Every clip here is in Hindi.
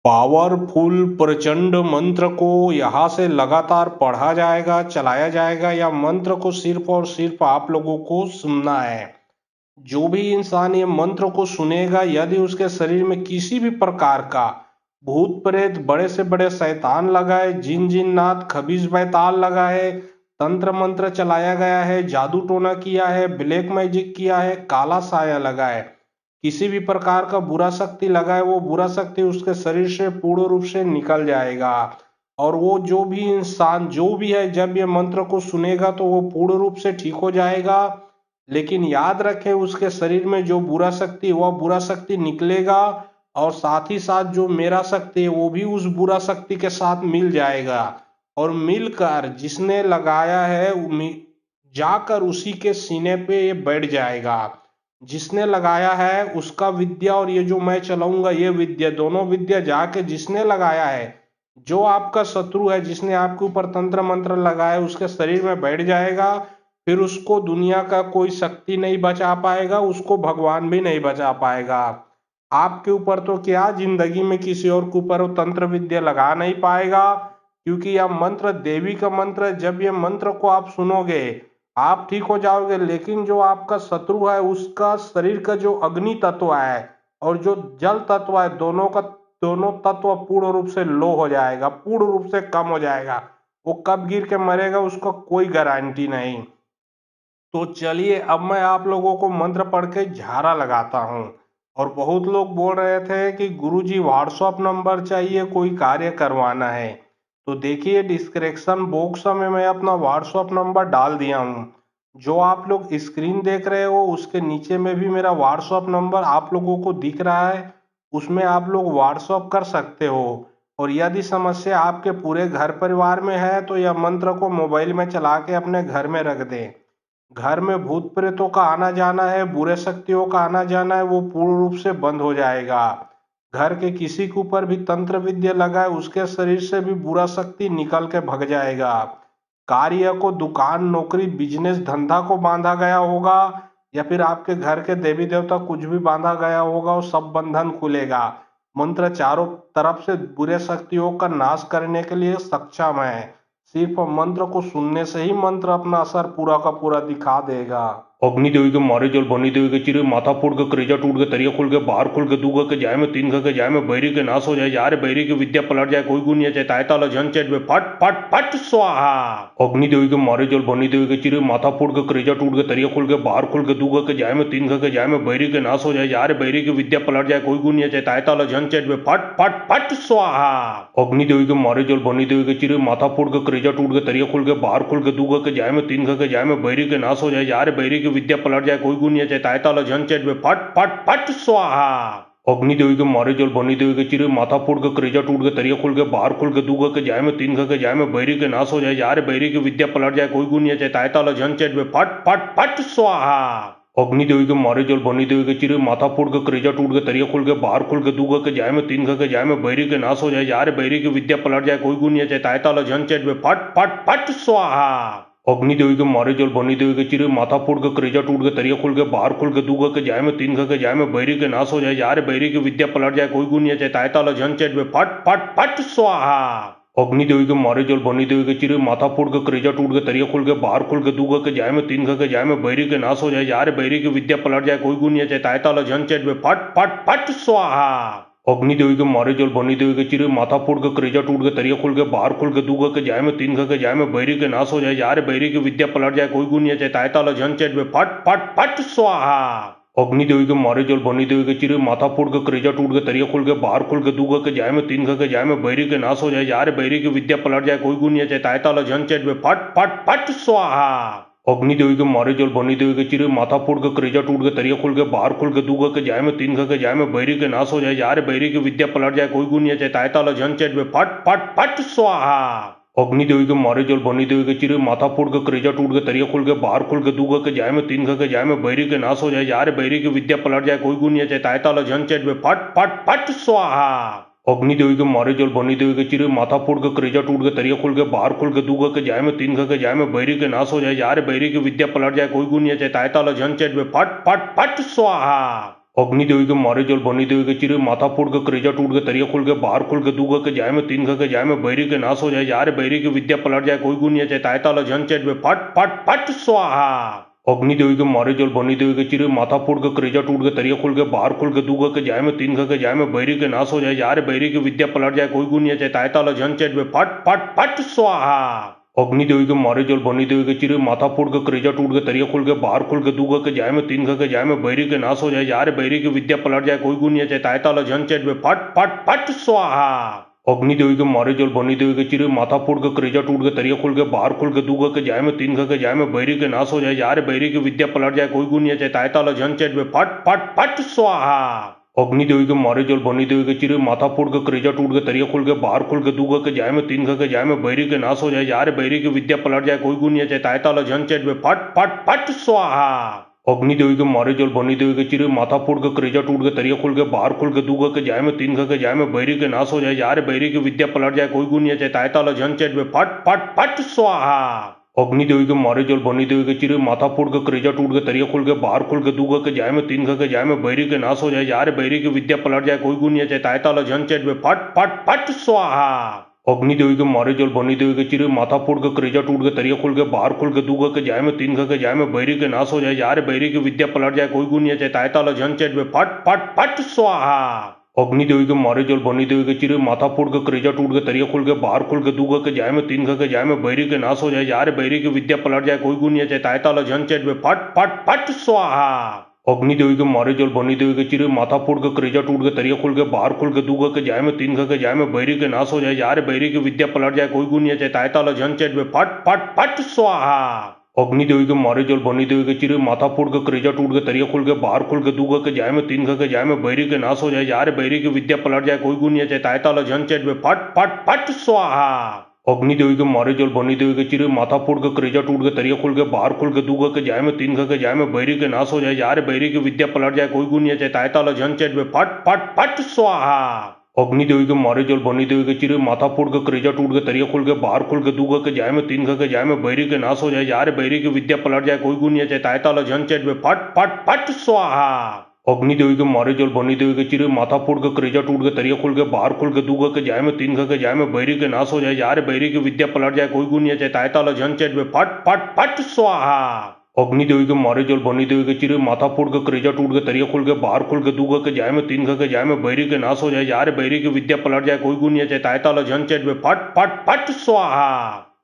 पावरफुल प्रचंड मंत्र को यहाँ से लगातार पढ़ा जाएगा, चलाया जाएगा, या मंत्र को सिर्फ और सिर्फ आप लोगों को सुनना है। जो भी इंसान ये मंत्र को सुनेगा, यदि उसके शरीर में किसी भी प्रकार का भूत प्रेत, बड़े से बड़े शैतान लगा है, जिन जिन्नात, खबीज बैताल लगा है, तंत्र मंत्र चलाया गया है, जादू टोना किया है, ब्लैक मैजिक किया है, काला साया लगा है, किसी भी प्रकार का बुरा शक्ति लगा है, वो बुरा शक्ति उसके शरीर से पूर्ण रूप से निकल जाएगा। और वो जो भी इंसान जो भी है, जब ये मंत्र को सुनेगा तो वो पूर्ण रूप से ठीक हो जाएगा। लेकिन याद रखें, उसके शरीर में जो बुरा शक्ति, वह बुरा शक्ति निकलेगा, और साथ ही साथ जो मेरा शक्ति है वो भी उस बुरा शक्ति के साथ मिल जाएगा। और मिलकर जिसने लगाया है जाकर उसी के सीने पे ये बैठ जाएगा। जिसने लगाया है उसका विद्या और ये जो मैं चलाऊंगा ये विद्या, दोनों विद्या जाके जिसने लगाया है, जो आपका शत्रु है, जिसने आपके ऊपर तंत्र मंत्र लगाया है, उसके शरीर में बैठ जाएगा। फिर उसको दुनिया का कोई शक्ति नहीं बचा पाएगा, उसको भगवान भी नहीं बचा पाएगा। आपके ऊपर तो क्या, जिंदगी में किसी और के ऊपर वो तंत्र विद्या लगा नहीं पाएगा, क्योंकि यह मंत्र देवी का मंत्र है। जब ये मंत्र को आप सुनोगे, आप ठीक हो जाओगे। लेकिन जो आपका शत्रु है, उसका शरीर का जो अग्नि तत्व है और जो जल तत्व है, दोनों तत्व पूर्ण रूप से लो हो जाएगा, पूर्ण रूप से कम हो जाएगा। वो कब गिर के मरेगा उसका कोई गारंटी नहीं। तो चलिए, अब मैं आप लोगों को मंत्र पढ़ के झाड़ा लगाता हूँ। और बहुत लोग बोल रहे थे कि गुरुजी व्हाट्सएप नंबर चाहिए, कोई कार्य करवाना है। तो देखिए, डिस्क्रिप्शन बॉक्स में मैं अपना व्हाट्सएप नंबर डाल दिया हूँ। जो आप लोग स्क्रीन देख रहे हो उसके नीचे में भी मेरा व्हाट्सएप नंबर आप लोगों को दिख रहा है, उसमें आप लोग व्हाट्सएप कर सकते हो। और यदि समस्या आपके पूरे घर परिवार में है तो यह मंत्र को मोबाइल में चला के अपने घर में रख दें। घर में भूत प्रेतों का आना जाना है, बुरे शक्तियों का आना जाना है, वो पूर्ण रूप से बंद हो जाएगा। घर के किसी के ऊपर भी तंत्र विद्या लगा है, उसके शरीर से भी बुरा शक्ति निकल के भग जाएगा। कार्य को, दुकान, नौकरी, बिजनेस, धंधा को बांधा गया होगा, या फिर आपके घर के देवी देवता कुछ भी बांधा गया होगा, वो सब बंधन खुलेगा। मंत्र चारों तरफ से बुरे शक्तियों का नाश करने के लिए सक्षम है। सिर्फ मंत्र को सुनने से ही मंत्र अपना असर पूरा का पूरा दिखा देगा। अग्नि देवी के मारे जल भनी देवी के चिरे, माथा फोड़ के, करेजा टूट के, तरिया खोल के, बाहर खोल के, दूगा के जाए में, तीन के जाए में, बैरी के नाश हो जाए, जा रे बैरी की विद्या पलट जाए, कोई गुण नहीं चाहे, तायता ला झन चैट में, फट फट फट स्वाहा। अग्नि देवी के मारे जल भनी देवी के चिरे, माथा फोड़ के, करेजा टूट के, तरिया खोल के, बाहर खोल के, दूगा के जाए में, तीन के जाए में, बैरी के नाश हो जाए, जा रे बैरी की विद्या पलट जाए, कोई गुण नहीं चाहे, तायता ला झन चैट में, फट फट फट स्वाहा। अग्नि देवी के मारे जल भनी देवी के चिरे, माथा फोड़ के, करेजा टूट के, तरिया खोल के, बाहर खोल के, दूगा के जाए में, तीन के जाए में, बैरी के नाश हो जाए, जा रे बैरी की विद्या पलट जाए, कोई गुण नहीं चाहे, तायता ला झन चैट में, फट फट फट स्वाहा। अग्नि देवी के मारे जल भनी देवी के चिरे, माथा फोड़ के, करेजा टूट के, तरिया खोल के, बाहर खोल के, दूगा के जाए में, तीन के जाए में, बैरी के नाश हो जाए, जा रे बैरी की विद्या पलट जाए, कोई गुण नहीं चाहे, तायता ला झन चैट में, फट फट फट स्वाहा। अग्नि देवी के मारे जल भनी देवी के चिरे, माथा फोड़ के, करेजा टूट के, तरिया खोल के, बाहर खोल के, दूगा के जाए में, तीन के जाए में, बैरी के नाश हो जाए, जा रे बैरी की विद्या पलट जाए, कोई गुण नहीं चाहे, तायता ला झन चैट में, फट फट फट स्वाहा। अग्नि देवी के मारे जल भनी देवी के चिरे, माथा फोड़ के, करेजा टूट के, तरिया खोल के, बाहर खोल के, दूगा के जाए में, तीन के जाए में, बैरी के नाश हो जाए, जा रे बैरी की विद्या पलट जाए, कोई गुण नहीं चाहे, तायता ला झन चैट में, फट फट फट स्वाहा। अग्नि देवी के मारे जल भनी देवी के चिरे, माथा फोड़ के, करेजा टूट के, तरिया खोल के, बाहर खोल के, दूगा के जाए में, तीन के जाए में, बैरी के नाश हो जाए, जा रे बैरी की विद्या पलट जाए, कोई गुण नहीं चाहे, तायता ला झन चैट में, फट फट फट स्वाहा। अग्नि देवी के मारे जल भनी देवी के चिरे, माथा फोड़ के, करेजा टूट के, तरिया खोल के, बाहर खोल के, दूगा के जाए में, तीन के जाए में, बैरी के नाश हो जाए, जा रे बैरी की विद्या पलट जाए, कोई गुण नहीं चाहे, तायता ला झन चैट में, फट फट फट स्वाहा। अग्नि देवी के मारे जल भनी देवी के चिरे, माथा फोड़ के, करेजा टूट के, तरिया खोल के, बाहर खोल के, दूगा के जाए में, तीन के जाए में, बैरी के नाश हो जाए, जा रे बैरी की विद्या पलट जाए, कोई गुण नहीं चाहे, तायता ला झन चैट में, फट फट फट स्वाहा। अग्नि देवी के मारे जल भनी देवी के चिरे, माथा फोड़ के, करेजा टूट के, तरिया खोल के, बाहर खोल के, दूगा के जाए में, तीन के जाए में, बैरी के नाश हो जाए, जा रे बैरी की विद्या पलट जाए, कोई गुण नहीं चाहे, तायता ला झन चैट में, फट फट फट स्वाहा। अग्नि देवी के मारे जल भनी देवी के चिरे, माथा फोड़ के, करेजा टूट के, तरिया खोल के, बाहर खोल के, दूगा के जाए में, तीन के जाए में, बैरी के नाश हो जाए, जा रे बैरी की विद्या पलट जाए, कोई गुण नहीं चाहे, तायता ला झन चैट में, फट फट फट स्वाहा। अग्नि देवी के मारे जल भनी देवी के चिरे, माथा फोड़ के, करेजा टूट के, तरिया खोल के, बाहर खोल के, दूगा के जाए में, तीन के जाए में, बैरी के नाश हो जाए, जा रे बैरी की विद्या पलट जाए, कोई गुण नहीं चाहे, तायता ला झन चैट में, फट फट फट स्वाहा। अग्नि देवी के मारे जल बनी देवी के चिरे माथा फोड़ के करेजा टूट के तरिया खोल के बाहर खोल के दूगा के जाय में तीन के जाय में बैरी के नाश हो जाए यार बैरी की विद्या पलट जाए कोई गुण चाहे ताय ताला झन चेट में फट फट फट स्वाहा। अग्नि देवी के मारे जल बनी देवी के चिरे माथा फोड़ के करेजा टूट के तरिया खोल के बाहर खोल के दूगा के जाय में तीन के जाय में बैरी के नाश हो जाए यार बैरी की विद्या पलट जाए कोई गुण चाहे ताय ताला झन चेट में फट फट फट स्वाहा। अग्नि देवी के मारे जल बनी देवी के चिरे माथा फोड़ के करेजा टूट के तरिया खोल के बाहर खोल के दूगा के जाय में तीन के जाय में बैरी के नाश हो जाए यार बैरी की विद्या पलट जाए कोई गुण चाहे ताय ताला झन चेट में फट फट फट स्वाहा। अग्नि देवी के मारे जल बनी देवी के चिरे माथा फोड़ के करेजा टूट के तरिया खोल के बाहर खोल के दूगा के जाय में तीन के जाय में बैरी के नाश हो जाए यार बैरी की विद्या पलट जाए कोई गुण चाहे ताय ताला झन चेट में फट फट फट स्वाहा। अग्नि देवी के मारे जल बनी देवी के चिरे माथा फोड़ के करेजा टूट के तरिया खोल के बाहर खोल के दूगा के जाय में तीन के जाय में बैरी के नाश हो जाए यार बैरी की विद्या पलट जाए कोई गुण चाहे ताय ताला झन चेट में फट फट फट स्वाहा। अग्नि देवी के मारे जल बनी देवी के चिरे माथा फोड़ के करेजा टूट के तरिया खोल के बाहर खोल के दूगा के जाय में तीन के जाय में बैरी के नाश हो जाए यार बैरी की विद्या पलट जाए कोई गुण चाहे ताय ताला झन चेट में फट फट फट स्वाहा। अग्नि देवी के मारे जल बनी देवी के चिरे माथा फोड़ के करेजा टूट के तरिया खोल के बाहर खोल के दूगा के जाय में तीन के जाय में बैरी के नाश हो जाए यार बैरी की विद्या पलट जाए कोई गुण चाहे ताय ताला झन चेट में फट फट फट स्वाहा। अग्नि देवी के मारे जल बनी देवी के चिरे माथा फोड़ के करेजा टूट के तरिया खोल के बाहर खोल के दूगा के जाय में तीन के जाय में बैरी के नाश हो जाए यार बैरी की विद्या पलट जाए कोई गुण चाहे ताय ताला झन चेट में फट फट फट स्वाहा। अग्नि देवी के मारे जल बनी देवी के चिरे माथा फोड़ के करेजा टूट के तरिया खोल के बाहर खोल के दूगा के जाय में तीन के जाय में बैरी के नाश हो जाए यार बैरी की विद्या पलट जाए कोई गुण चाहे ताय ताला झन चेट में फट फट फट स्वाहा। अग्नि देवी के मारे जल बनी देवी के चिरे माथा फोड़ के करेजा टूट के तरिया खोल के बाहर खोल के दूगा के जाय में तीन के जाय में बैरी के नाश हो जाए यार बैरी की विद्या पलट जाए कोई गुण चाहे ताय ताला झन चेट में फट फट फट स्वाहा। अग्नि देवी के मारे जल बनी देवी के चिरे माथा फोड़ के करेजा टूट के तरिया खोल के बाहर खोल के दूगा के जाय में तीन के जाय में बैरी के नाश हो जाए यार बैरी की विद्या पलट जाए कोई गुण चाहे ताय ताला झन चेट में फट फट फट स्वाहा। अग्नि देवी के मारे जल बनी देवी के चिरे माथा फोड़ के करेजा टूट के तरिया खोल के बाहर खोल के दूगा के जाय में तीन के जाय में बैरी के नाश हो जाए यार बैरी की विद्या पलट जाए कोई गुण चाहे ताय ताला झन चेट में फट फट फट स्वाहा। अग्नि देवी के मारे जल बनी देवी के चिरे माथा फोड़ के करेजा टूट के तरिया खोल के बाहर खोल के दूगा के जाय में तीन के जाय में बैरी के नाश हो जाए यार बैरी की विद्या पलट जाए कोई गुण चाहे ताय ताला झन चेट में फट फट फट स्वाहा। अग्नि देवी के मारे जल बनी देवी के चिरे माथा फोड़ के करेजा टूट के तरिया खोल के बाहर खोल के दूगा के जाय में तीन के जाय में बैरी के नाश हो जाए यार बैरी की विद्या पलट जाए कोई गुण चाहे ताय ताला झन चेट में फट फट फट स्वाहा। अग्नि देवी के मारे जल बनी देवी के चिरे माथा फोड़ के करेजा टूट के तरिया खोल के बाहर खोल के दूगा के जाय में तीन के जाय में बैरी के नाश हो जाए यार बैरी की विद्या पलट जाए कोई गुण चाहे ताय ताला झन चेट में फट फट फट स्वाहा।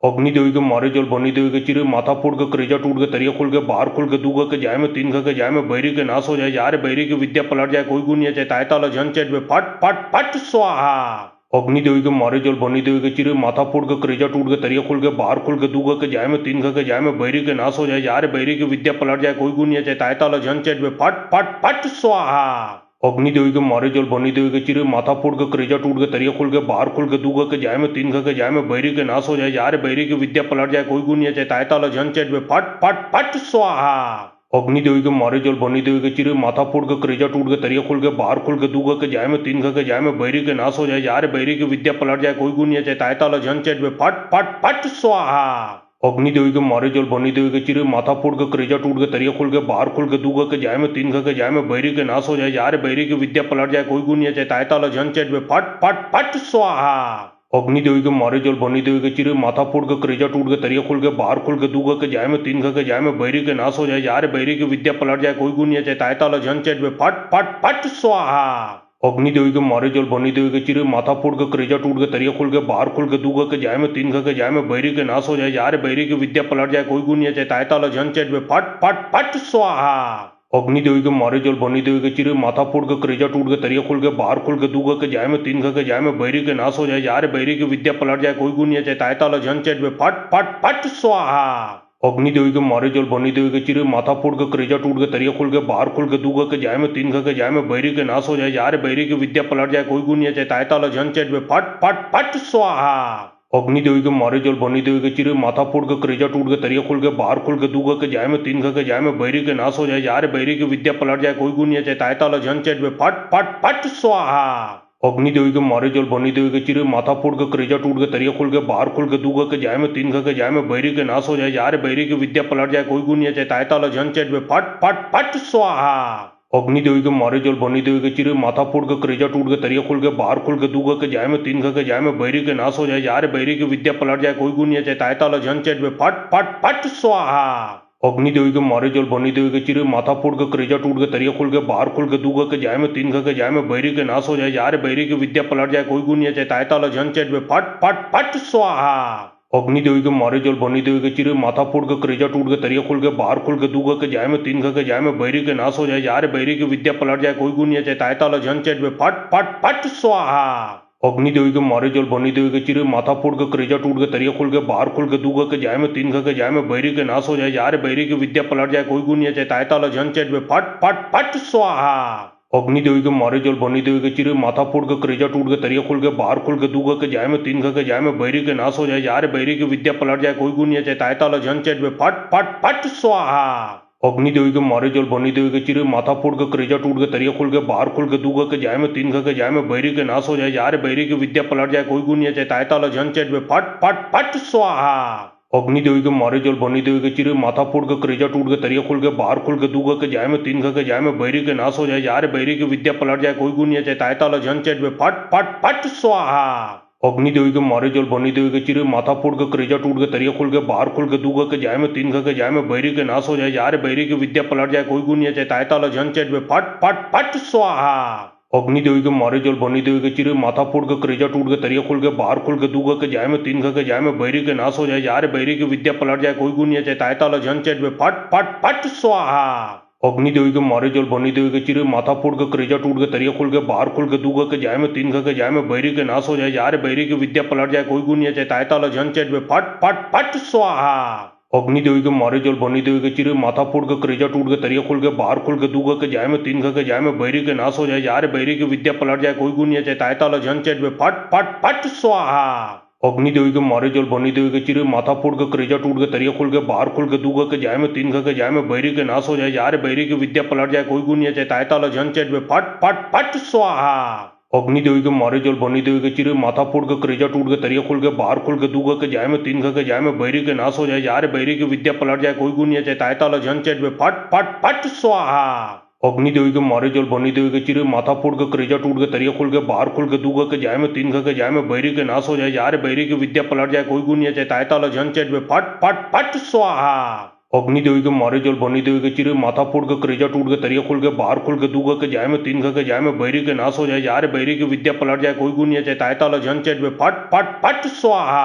अग्नि देवी के मारे जल बनी देवी के चिरे माथा फोड़ के करेजा टूट के तरिया खोल के बाहर खोल के दूगा के जाय में तीन के जाय में बैरी के नाश हो जाए यार बैरी की विद्या पलट जाए कोई गुण चाहे ताय ताला झन चेट में फट फट फट स्वाहा। अग्नि देवी के मारे जल बनी देवी के चिरे माथा फोड़ के करेजा टूट के तरिया खोल के बाहर खोल के दूगा के जाय में तीन के जाय में बैरी के नाश हो जाए यार बैरी की विद्या पलट जाए कोई गुण चाहे ताय ताला झन चेट में फट फट फट स्वाहा। अग्नि देवी के मारे जल बनी देवी के चिरे माथा फोड़ के करेजा टूट के तरिया खोल के बाहर खोल के दूगा के जाय में तीन के जाय में बैरी के नाश हो जाए यार बैरी की विद्या पलट जाए कोई गुण चाहे ताय ताला झन चेट में फट फट फट स्वाहा। अग्नि देवी के मारे जल बनी देवी के चिरे माथा फोड़ के करेजा टूट के तरिया खोल के बाहर खोल के दूगा के जाय में तीन के जाय में बैरी के नाश हो जाए यार बैरी की विद्या पलट जाए कोई गुण चाहे ताय ताला झन चेट में फट फट फट स्वाहा। अग्नि देवी के मारे जल बनी देवी के चिरे माथा फोड़ के करेजा टूट के तरिया खोल के बाहर खोल के दूगा के जाय में तीन के जाय में बैरी के नाश हो जाए यार बैरी की विद्या पलट जाए कोई गुण चाहे ताय ताला झन चेट में फट फट फट स्वाहा। अग्नि देवी के मारे जल बनी देवी के चिरे माथा फोड़ के करेजा टूट के तरिया खोल के बाहर खोल के दूगा के जाय में तीन के जाय में बैरी के नाश हो जाए यार बैरी की विद्या पलट जाए कोई गुण चाहे ताय ताला झन चेट में फट फट फट स्वाहा। अग्नि देवी के मारे जल बनी देवी के चिरे माथा फोड़ के करेजा टूट के तरिया खोल के बाहर खोल के दूगा के जाय में तीन के जाय में बैरी के नाश हो जाए यार बैरी की विद्या पलट जाए कोई गुण चाहे ताय ताला झन चेट में फट फट फट स्वाहा। अग्नि देवी के मारे जल बनी देवी के चिरे माथा फोड़ के करेजा टूट के तरिया खोल के बाहर खोल के दूगा के जाय में तीन के जाय में बैरी के नाश हो जाए यार बैरी की विद्या पलट जाए कोई गुण चाहे ताय ताला झन चेट में फट फट फट स्वाहा। अग्नि देवी के मारे जल बनी देवी के चिरे माथा फोड़ के करेजा टूट के तरिया खोल के बाहर खोल के दूगा के जाय में तीन के जाय में बैरी के नाश हो जाए यार बैरी की विद्या पलट जाए कोई गुण चाहे ताय ताला झन चेट में फट फट फट स्वाहा। अग्नि देवी के मारे जल बनी देवी के चिरे माथा फोड़ के करेजा टूट के तरिया खोल के बाहर खोल के दूगा के जाय में तीन के जाय में बैरी के नाश हो जाए यार बैरी की विद्या पलट जाए कोई गुण चाहे ताय ताला झन चेट में फट फट फट स्वाहा। अग्नि देवी के मारे जल बनी देवी के चिरे माथा फोड़ के करेजा टूट के तरिया खोल के बाहर खोल के दूगा के जाय में तीन के जाय में बैरी के नाश हो जाए यार बैरी की विद्या पलट जाए कोई गुण चाहे ताय ताला झन चेट में फट फट फट स्वाहा। अग्नि देवी के मारे जल बनी देवी के चिरे माथा फोड़ के करेजा टूट के तरिया खोल के बाहर खोल के दूगा के जाय में तीन के जाय में बैरी के नाश हो जाए जा रे बैरी की विद्या पलट जाए कोई गुण चाहे ताय ताला झन चेट में फट फट फट स्वाहा। अग्नि देवी के मारे जल बनी देवी के चिरे माथा फोड़ के करेजा टूट के तरिया खोल के बाहर खोल के दूगा के जाय में तीन के जाय में बैरी के नाश हो जाए जा रे बैरी की विद्या पलट जाए कोई गुण चाहे ताय ताला झन चेट में फट फट फट स्वाहा। अग्नि देवी के मारे जल बनी देवी के चिरे माथा फोड़ के करेजा टूट के तरिया खोल के बाहर खोल के दूगा के जाय में तीन के जाय में बैरी के नाश हो जाए जा रे बैरी की विद्या पलट जाए कोई गुण चाहे ताय ताला झन चेट में फट फट फट स्वाहा। अग्नि देवी के मारे जल बनी देवी के चिरे माथा फोड़ के करेजा टूट के तरिया खोल के बाहर खोल के दूगा के जाय में तीन के जाय में बैरी के नाश हो जाए जा रे बैरी की विद्या पलट जाए कोई गुण चाहे ताय ताला झन चेट में फट फट फट स्वाहा। अग्नि देवी के मारे जल बनी देवी के चिरे माथा फोड़ के करेजा टूट के तरिया खोल के बाहर खोल के दूगा के जाय में तीन के जाय में बैरी के नाश हो जाए जा रे बैरी की विद्या पलट जाए कोई गुण चाहे ताय ताला झन चेट में फट फट फट स्वाहा। अग्नि देवी के मारे जल बनी देवी के चिरे माथा फोड़ के करेजा टूट के तरिया खोल के बाहर खोल के दूगा के जाय में तीन के जाय में बैरी के नाश हो जाए जा रे बैरी की विद्या पलट जाए कोई गुण चाहे ताय ताला झन चेट में फट फट फट स्वाहा। अग्नि देवी के मारे जल बनी देवी के चिरे माथा फोड़ के करेजा टूट के तरिया खोल के बाहर खोल के दूगा के जाय में तीन के जाय में बैरी के नाश हो जाए जा रे बैरी की विद्या पलट जाए कोई गुण चाहे ताय ताला झन चेट में फट फट फट स्वाहा। अग्नि देवी के मारे जल बनी देवी के चिरे माथा फोड़ के करेजा टूट के तरिया खोल के बाहर खोल के दूगा के जाय में तीन के जाय में बैरी के नाश हो जाए जा रे बैरी की विद्या पलट जाए कोई गुण चाहे ताय ताला झन चेट में फट फट फट स्वाहा। अग्नि देवी के मारे जल बनी देवी के चिरे माथा फोड़ के करेजा टूट के तरिया खोल के बाहर खोल के दूगा के जाय में तीन के जाय में बैरी के नाश हो जाए जा रे बैरी की विद्या पलट जाए कोई गुण चाहे ताय ताला झन चेट में फट फट फट स्वाहा। अग्नि देवी के मारे जल बनी देवी के चिरे माथा फोड़ के करेजा टूट के तरिया खोल के बाहर खोल के दूगा के जाय में तीन के जाय में बैरी के नाश हो जाए जा रे बैरी की विद्या पलट जाए कोई गुण चाहे ताय ताला झन चेट में फट फट फट स्वाहा। अग्नि देवी के मारे जल बनी देवी के चिरे माथा फोड़ के करेजा टूट के तरिया खोल के बाहर खोल के दूगा के जाय में तीन के जाय में बैरी के नाश हो जाए जा रे बैरी की विद्या पलट जाए कोई गुण चाहे ताय ताला झन चेट में फट फट फट स्वाहा। अग्नि देवी के मारे जल बनी देवी के चिरे माथा फोड़ के करेजा टूट के तरिया खोल के बाहर खोल के दूगा के जाय में तीन के जाय में बैरी के नाश हो जाए जा रे बैरी की विद्या पलट जाए कोई गुण चाहे ताय ताला झन चेट में फट फट फट स्वाहा। अग्नि देवी के मारे जल बनी देवी के चिरे माथा फोड़ के करेजा टूट के तरिया खोल के बाहर खोल के दूगा के जाय में तीन के जाय में बैरी के नाश हो जाए जा रे बैरी की विद्या पलट जाए कोई गुण चाहे ताय ताला झन चेट में फट फट फट स्वाहा। अग्नि देवी के मारे जल बनी देवी के चिरे माथा फोड़ के करेजा टूट के तरिया खोल के बाहर खोल के दूगा के जाय में तीन के जाय में बैरी के नाश हो जाए जा रे बैरी की विद्या पलट जाए कोई गुण चाहे ताय ताला झन चेट में फट फट फट स्वाहा। अग्नि देवी के मारे जल बनी देवी के चिरे माथा फोड़ के करेजा टूट के तरिया खोल के बाहर खोल के दूगा के जाय में तीन के जाय में बैरी के नाश हो जाए जा रे बैरी की विद्या पलट जाए कोई गुण चाहे ताय ताला झन चेट में फट फट फट स्वाहा।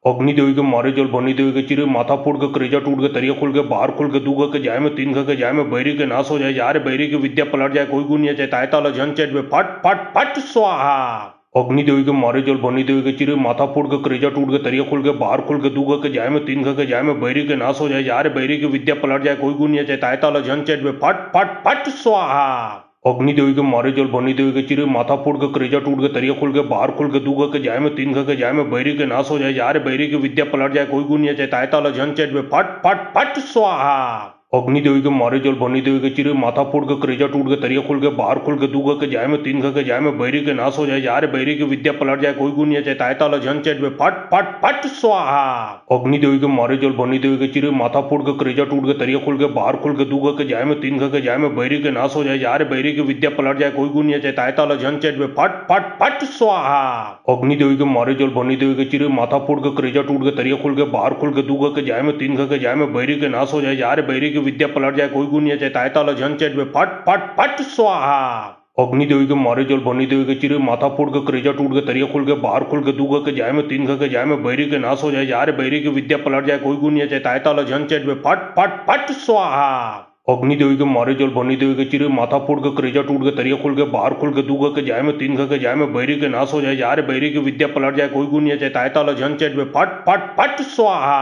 अग्नि देवी के मारे जल बनी देवी के चिरे माथा फोड़ के करेजा टूट के तरिया खोल के बाहर खोल के दूगा के जाय में तीन के जाय में बैरी के नाश हो जाए जा रे बैरी की विद्या पलट जाए कोई गुण चाहे ताय ताला झन चेट में फट फट फट स्वाहा। अग्नि देवी के मारे जल बनी देवी के चिरे माथा फोड़ के करेजा टूट के तरिया खोल के बाहर खोल के दूगा के जाय में तीन के जाय में बैरी के नाश हो जाए जा रे बैरी की विद्या पलट जाए कोई गुण चाहे ताय ताला झन चेट में फट फट फट स्वाहा। अग्नि देवी के मारे जल बनी देवी के चिरे माथा फोड़ के करेजा टूट के तरिया खोल के बाहर खोल के दूगा के जाय में तीन के जाय में बैरी के नाश हो जाए जा रे बैरी की विद्या पलट जाए कोई गुण चाहे ताय ताला झन चेट में फट फट फट स्वाहा। अग्नि देवी के मारे जल बनी देवी के चिरे माथा फोड़ के करेजा टूट के तरिया खोल के बाहर खोल के दूगा के जाय में तीन के जाय में बैरी के नाश हो जाए जा रे बैरी की विद्या पलट जाए कोई गुण चाहे ताय ताला झन चेट में फट फट फट स्वाहा। अग्नि देवी के मारे जल बनी देवी के चिरे माथा फोड़ के करेजा टूट के तरिया खोल के बाहर खोल के दूगा के जाय में तीन के जाय में बैरी के नाश हो जाए जा रे बैरी की विद्या पलट जाए कोई गुण चाहे ताय ताला झन चेट में फट फट फट स्वाहा। अग्नि देवी के मारे जल बनी देवी के चिरे माथा फोड़ के करेजा टूट के तरिया खोल के बाहर खोल के दूगा के जाय में तीन के जाय में बैरी के नाश हो जाए जा रे बैरी की विद्या पलट जाए कोई गुण चाहे ताय ताला झन चेट में फट फट फट स्वाहा। अग्नि देवी के मारे जल बनी देवी के चिरे माथा फोड़ के करेजा टूट के तरिया खोल के बाहर खोल के दूगा के जाय में तीन के जाय में बैरी के नाश हो जाए जा रे बैरी की विद्या पलट जाए कोई गुण चाहे ताय ताला झन चेट में फट फट फट स्वाहा। अग्नि देवी के मारे जल बनी देवी के चिरे माथा फोड़ के करेजा टूट के तरिया खोल के बाहर खोल के दूगा के जाय में तीन के जाय में बैरी के नाश हो जाए जा रे बैरी की विद्या पलट जाए कोई गुण चाहे ताय ताला झन चेट में फट फट फट स्वाहा।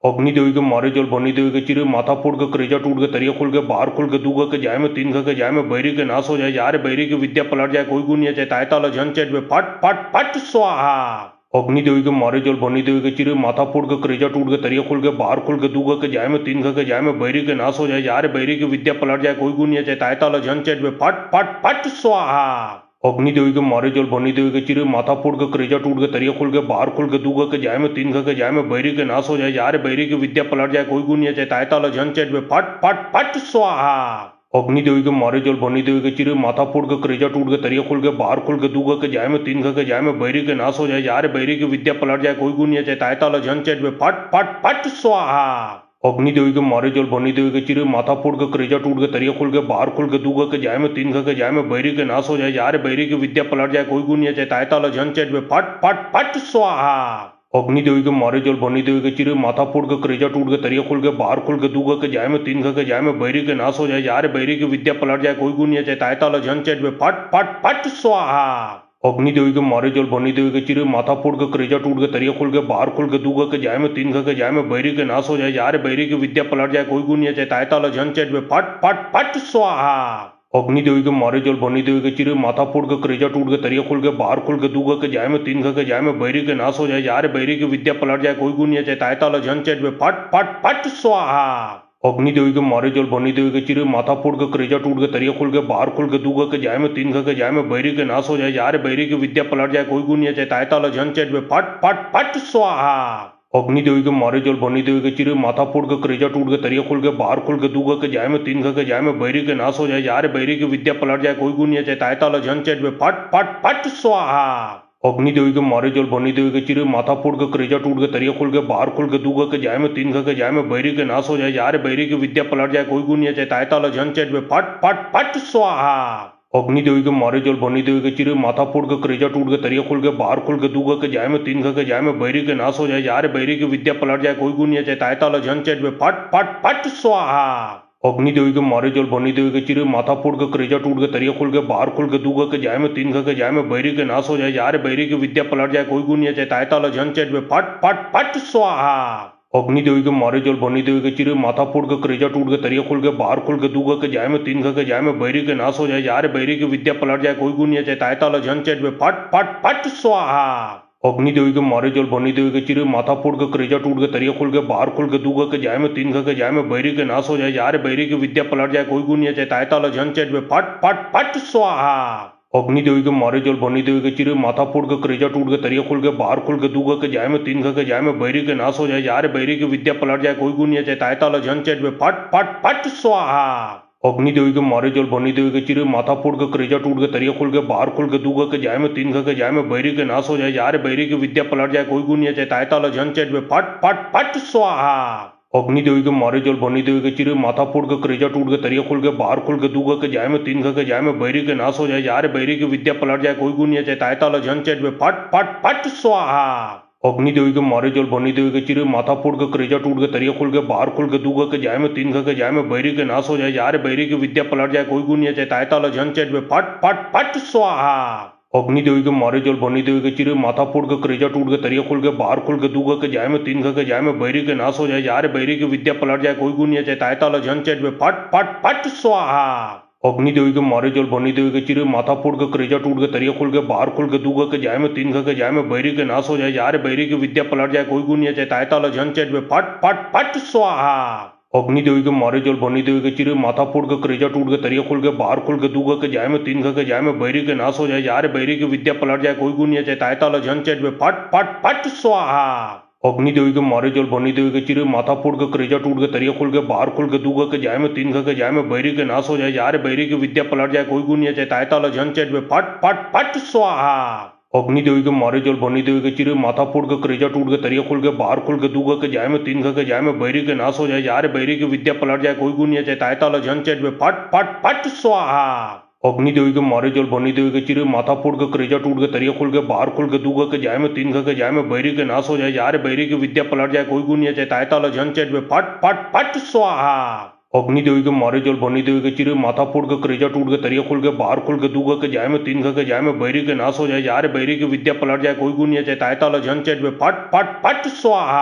अग्नि देवी के मारे जल बनी देवी के चिरे माथा फोड़ के करेजा टूट के तरिया खोल के बाहर खोल के दूगा के जाय में तीन के जाय में बैरी के नाश हो जाए जा रे बैरी की विद्या पलट जाए कोई गुण चाहे ताय ताला झन चेट में फट फट फट स्वाहा। अग्नि देवी के मारे जल बनी देवी के चिरे माथा फोड़ के करेजा टूट के तरिया खोल के बाहर खोल के दूगा के जाय में तीन के जाय में बैरी के नाश हो जाए जा रे बैरी की विद्या पलट जाए कोई गुण चाहे ताय ताला झन चेट में फट फट फट स्वाहा। अग्नि देवी के मारे जल बनी देवी के चिरे माथा फोड़ के करेजा टूट के तरिया खोल के बाहर खोल के दूगा के जाय में तीन के जाय में बैरी के नाश हो जाए जा रे बैरी की विद्या पलट जाए कोई गुण चाहे ताय ताला झन चेट में फट फट फट स्वाहा। अग्नि देवी के मारे जल बनी देवी के चिरे माथा फोड़ के करेजा टूट के तरिया खुल के बाहर खुल के दूगा के जाए में तीन के जाए में बैरी के नाश हो जाए यार बैरी की विद्या पलट जाए कोई गुनिया चाहे ताय ताला झन चेट में फट फट फट स्वाहा। अग्नि देवी के मारे जल बनी देवी के चिरे माथा फोड़ के करेजा टूट के तरिया खुल के बाहर खुल के दूगा के जाए में तीन के जाए में बैरी के नाश हो जाए यार बैरी की विद्या पलट जाए कोई गुनिया चाहे ताय ताला झन चेट में फट फट फट स्वाहा। अग्नि देवी के मारे जल बनी देवी के चिरे माथा फोड़ के करेजा टूट के तरिया खुल के बाहर खुल के दूगा के जाए में तीन के जाए में बैरी के नाश हो जाए यार बैरी की विद्या पलट जाए कोई गुनिया चाहे ताय ताला झन चेट में फट फट फट स्वाहा। अग्नि देवी के मारे जल बनी देवी के चिरे माथा फोड़ के करेजा टूट के तरिया खुल के बाहर खुल के दूगा के जाए में तीन के जाए में बैरी के नाश हो जाए यार बैरी की विद्या पलट जाए कोई गुनिया चाहे ताय ताला झन चेट में फट फट फट स्वाहा। अग्नि देवी के मारे जल बनी देवी के चिरे माथा फोड़ के करेजा टूट के तरिया खुल के बाहर खुल के दूगा के जाए में तीन के जाए में बैरी के नाश हो जाए यार बैरी की विद्या पलट जाए कोई गुनिया चाहे ताय ताला झन चेट में फट फट फट स्वाहा। अग्नि देवी के मारे जल बनी देवी के चिरे माथा फोड़ के करेजा टूट के तरिया खुल के बाहर खुल के दूगा के जाए में तीन के जाए में बैरी के नाश हो जाए यार बैरी की विद्या पलट जाए कोई गुनिया चाहे ताय ताला झन चेट में फट फट फट स्वाहा। अग्नि देवी के मारे जल बनी देवी के चिरे माथा फोड़ के करेजा टूट के तरिया खुल के बाहर खुल के दूगा के जाए में तीन के जाए में बैरी के नाश हो जाए यार बैरी की विद्या पलट जाए कोई गुनिया चाहे ताय ताला झन चेट में फट फट फट स्वाहा। अग्नि देवी के मारे जल बनी देवी के चिरे माथा फोड़ के करेजा टूट के तरिया खुल के बाहर खुल के दूगा के जाए में तीन के जाए में बैरी के नाश हो जाए यार बैरी की विद्या पलट जाए कोई गुनिया चाहे ताय ताला झन चेट में फट फट फट स्वाहा। अग्नि देवी के मारे जल बनी देवी के चिरे माथा फोड़ के करेजा टूट के तरिया खुल के बाहर खुल के दूगा के जाए में तीन के जाए में बैरी के नाश हो जाए यार बैरी की विद्या पलट जाए कोई गुनिया चाहे ताय ताला झन चेट में फट फट फट स्वाहा। अग्नि देवी के मारे जल बनी देवी के चिरे माथा फोड़ के करेजा टूट के तरिया खुल के बाहर खुल के दूगा के जाए में तीन के जाए में बैरी के नाश हो जाए यार बैरी की विद्या पलट जाए कोई गुनिया चाहे ताय ताला झन चेट में फट फट फट स्वाहा। अग्नि देवी के मारे जल बनी देवी के चिरे माथा फोड़ के करेजा टूट के तरिया खुल के बाहर खुल के दूगा के जाए में तीन के जाए में बैरी के नाश हो जाए यार बैरी की विद्या पलट जाए कोई गुनिया चाहे ताय ताला झन चेट में फट फट फट स्वाहा। अग्नि देवी के मारे जल बनी देवी के चिरे माथा फोड़ के करेजा टूट के तरिया खुल के बाहर खुल के दूगा के जाए में तीन के जाए में बैरी के नाश हो जाए यार बैरी की विद्या पलट जाए कोई गुनिया चाहे ताय ताला झन चेट में फट फट फट स्वाहा। अग्नि देवी के मारे जल बनी देवी के चिरे माथा फोड़ के करेजा टूट के तरिया खुल के बाहर खुल के दूगा के जाए में तीन के जाए में बैरी के नाश हो जाए यार बैरी की विद्या पलट जाए कोई गुनिया चाहे ताय ताला झन चेट में फट फट फट स्वाहा। अग्नि देवी के मारे जल बनी देवी के चिरे माथा फोड़ के करेजा टूट के तरिया खुल के बाहर खुल के दूगा के जाए में तीन के जाए में बैरी के नाश हो जाए यार बैरी की विद्या पलट जाए कोई गुनिया चाहे ताय ताला झन चेट में फट फट फट स्वाहा। अग्नि देवी के मारे जल बनी देवी के चिरे माथा फोड़ के करेजा टूट के तरिया खुल के बाहर खुल के दूगा के जाए में तीन के जाए में बैरी के नाश हो जाए यार बैरी की विद्या पलट जाए कोई गुनिया चाहे ताय ताला झन चेट में फट फट फट स्वाहा। अग्नि देवी के मारे जल बनी देवी के चिरे माथा फोड़ के करेजा टूट के तरिया खुल के बाहर खुल के दूगा के जाए में तीन के जाए में बैरी के नाश हो जाए यार बैरी की विद्या पलट जाए कोई गुनिया चाहे ताय ताला झन चेट में फट फट फट स्वाहा। अग्नि देवी के मारे जल बनी देवी के चिरे माथा फोड़ के करेजा टूट के तरिया खुल के बाहर खुल के दूगा के जाए में तीन के जाए में बैरी के नाश हो जाए यार बैरी की विद्या पलट जाए कोई गुनिया चाहे ताय ताला झन चेट में फट फट फट स्वाहा। अग्नि देवी के मारे जल बनी देवी के चिरे माथा फोड़ के करेजा टूट के तरिया खुल के बाहर खुल के दूगा के जाए में तीन के जाए में बैरी के नाश हो जाए यार बैरी की विद्या पलट जाए कोई गुनिया चाहे ताय ताला झन चेट में फट फट फट स्वाहा। अग्नि देवी के मारे जल बनी देवी के चिरे माथा फोड़ के करेजा टूट के तरिया खुल के बाहर खुल के दूगा के जाए में तीन के जाए में बैरी के नाश हो जाए यार बैरी की विद्या पलट जाए कोई गुनिया चाहे ताय ताला झन चेट में फट फट फट स्वाहा। अग्नि देवी के मारे जल बनी देवी के चिरे माथा फोड़ के करेजा टूट के तरिया खुल के बाहर खुल के दूगा के जाए में तीन के जाए में बैरी के नाश हो जाए यार बैरी की विद्या पलट जाए कोई गुनिया चाहे ताय ताला झन चेट में फट फट फट स्वाहा। अग्नि देवी के मारे जल बनी देवी के चिरे माथा फोड़ के करेजा टूट के तरिया खुल के बाहर खुल के दूगा के जाए में तीन के जाए में बैरी के नाश हो जाए यार बैरी की विद्या पलट जाए कोई गुनिया चाहे ताय ताला झन चेट में फट फट फट स्वाहा। अग्नि देवी के मारे जल बनी देवी के चिरे माथा फोड़ के करेजा टूट के तरिया खुल के बाहर खुल के दूगा के जाए में तीन के जाए में बैरी के नाश हो जाए यार बैरी की विद्या पलट जाए कोई गुनिया चाहे ताय ताला झन चेट में फट फट फट स्वाहा। अग्नि देवी के मारे जल बनी देवी के चिरे माथा फोड़ के करेजा टूट के तरिया खुल के बाहर खुल के दूगा के जाए में तीन के जाए में बैरी के नाश हो जाए यार बैरी की विद्या पलट जाए कोई गुनिया चाहे ताय ताला झन चेट में फट फट फट स्वाहा।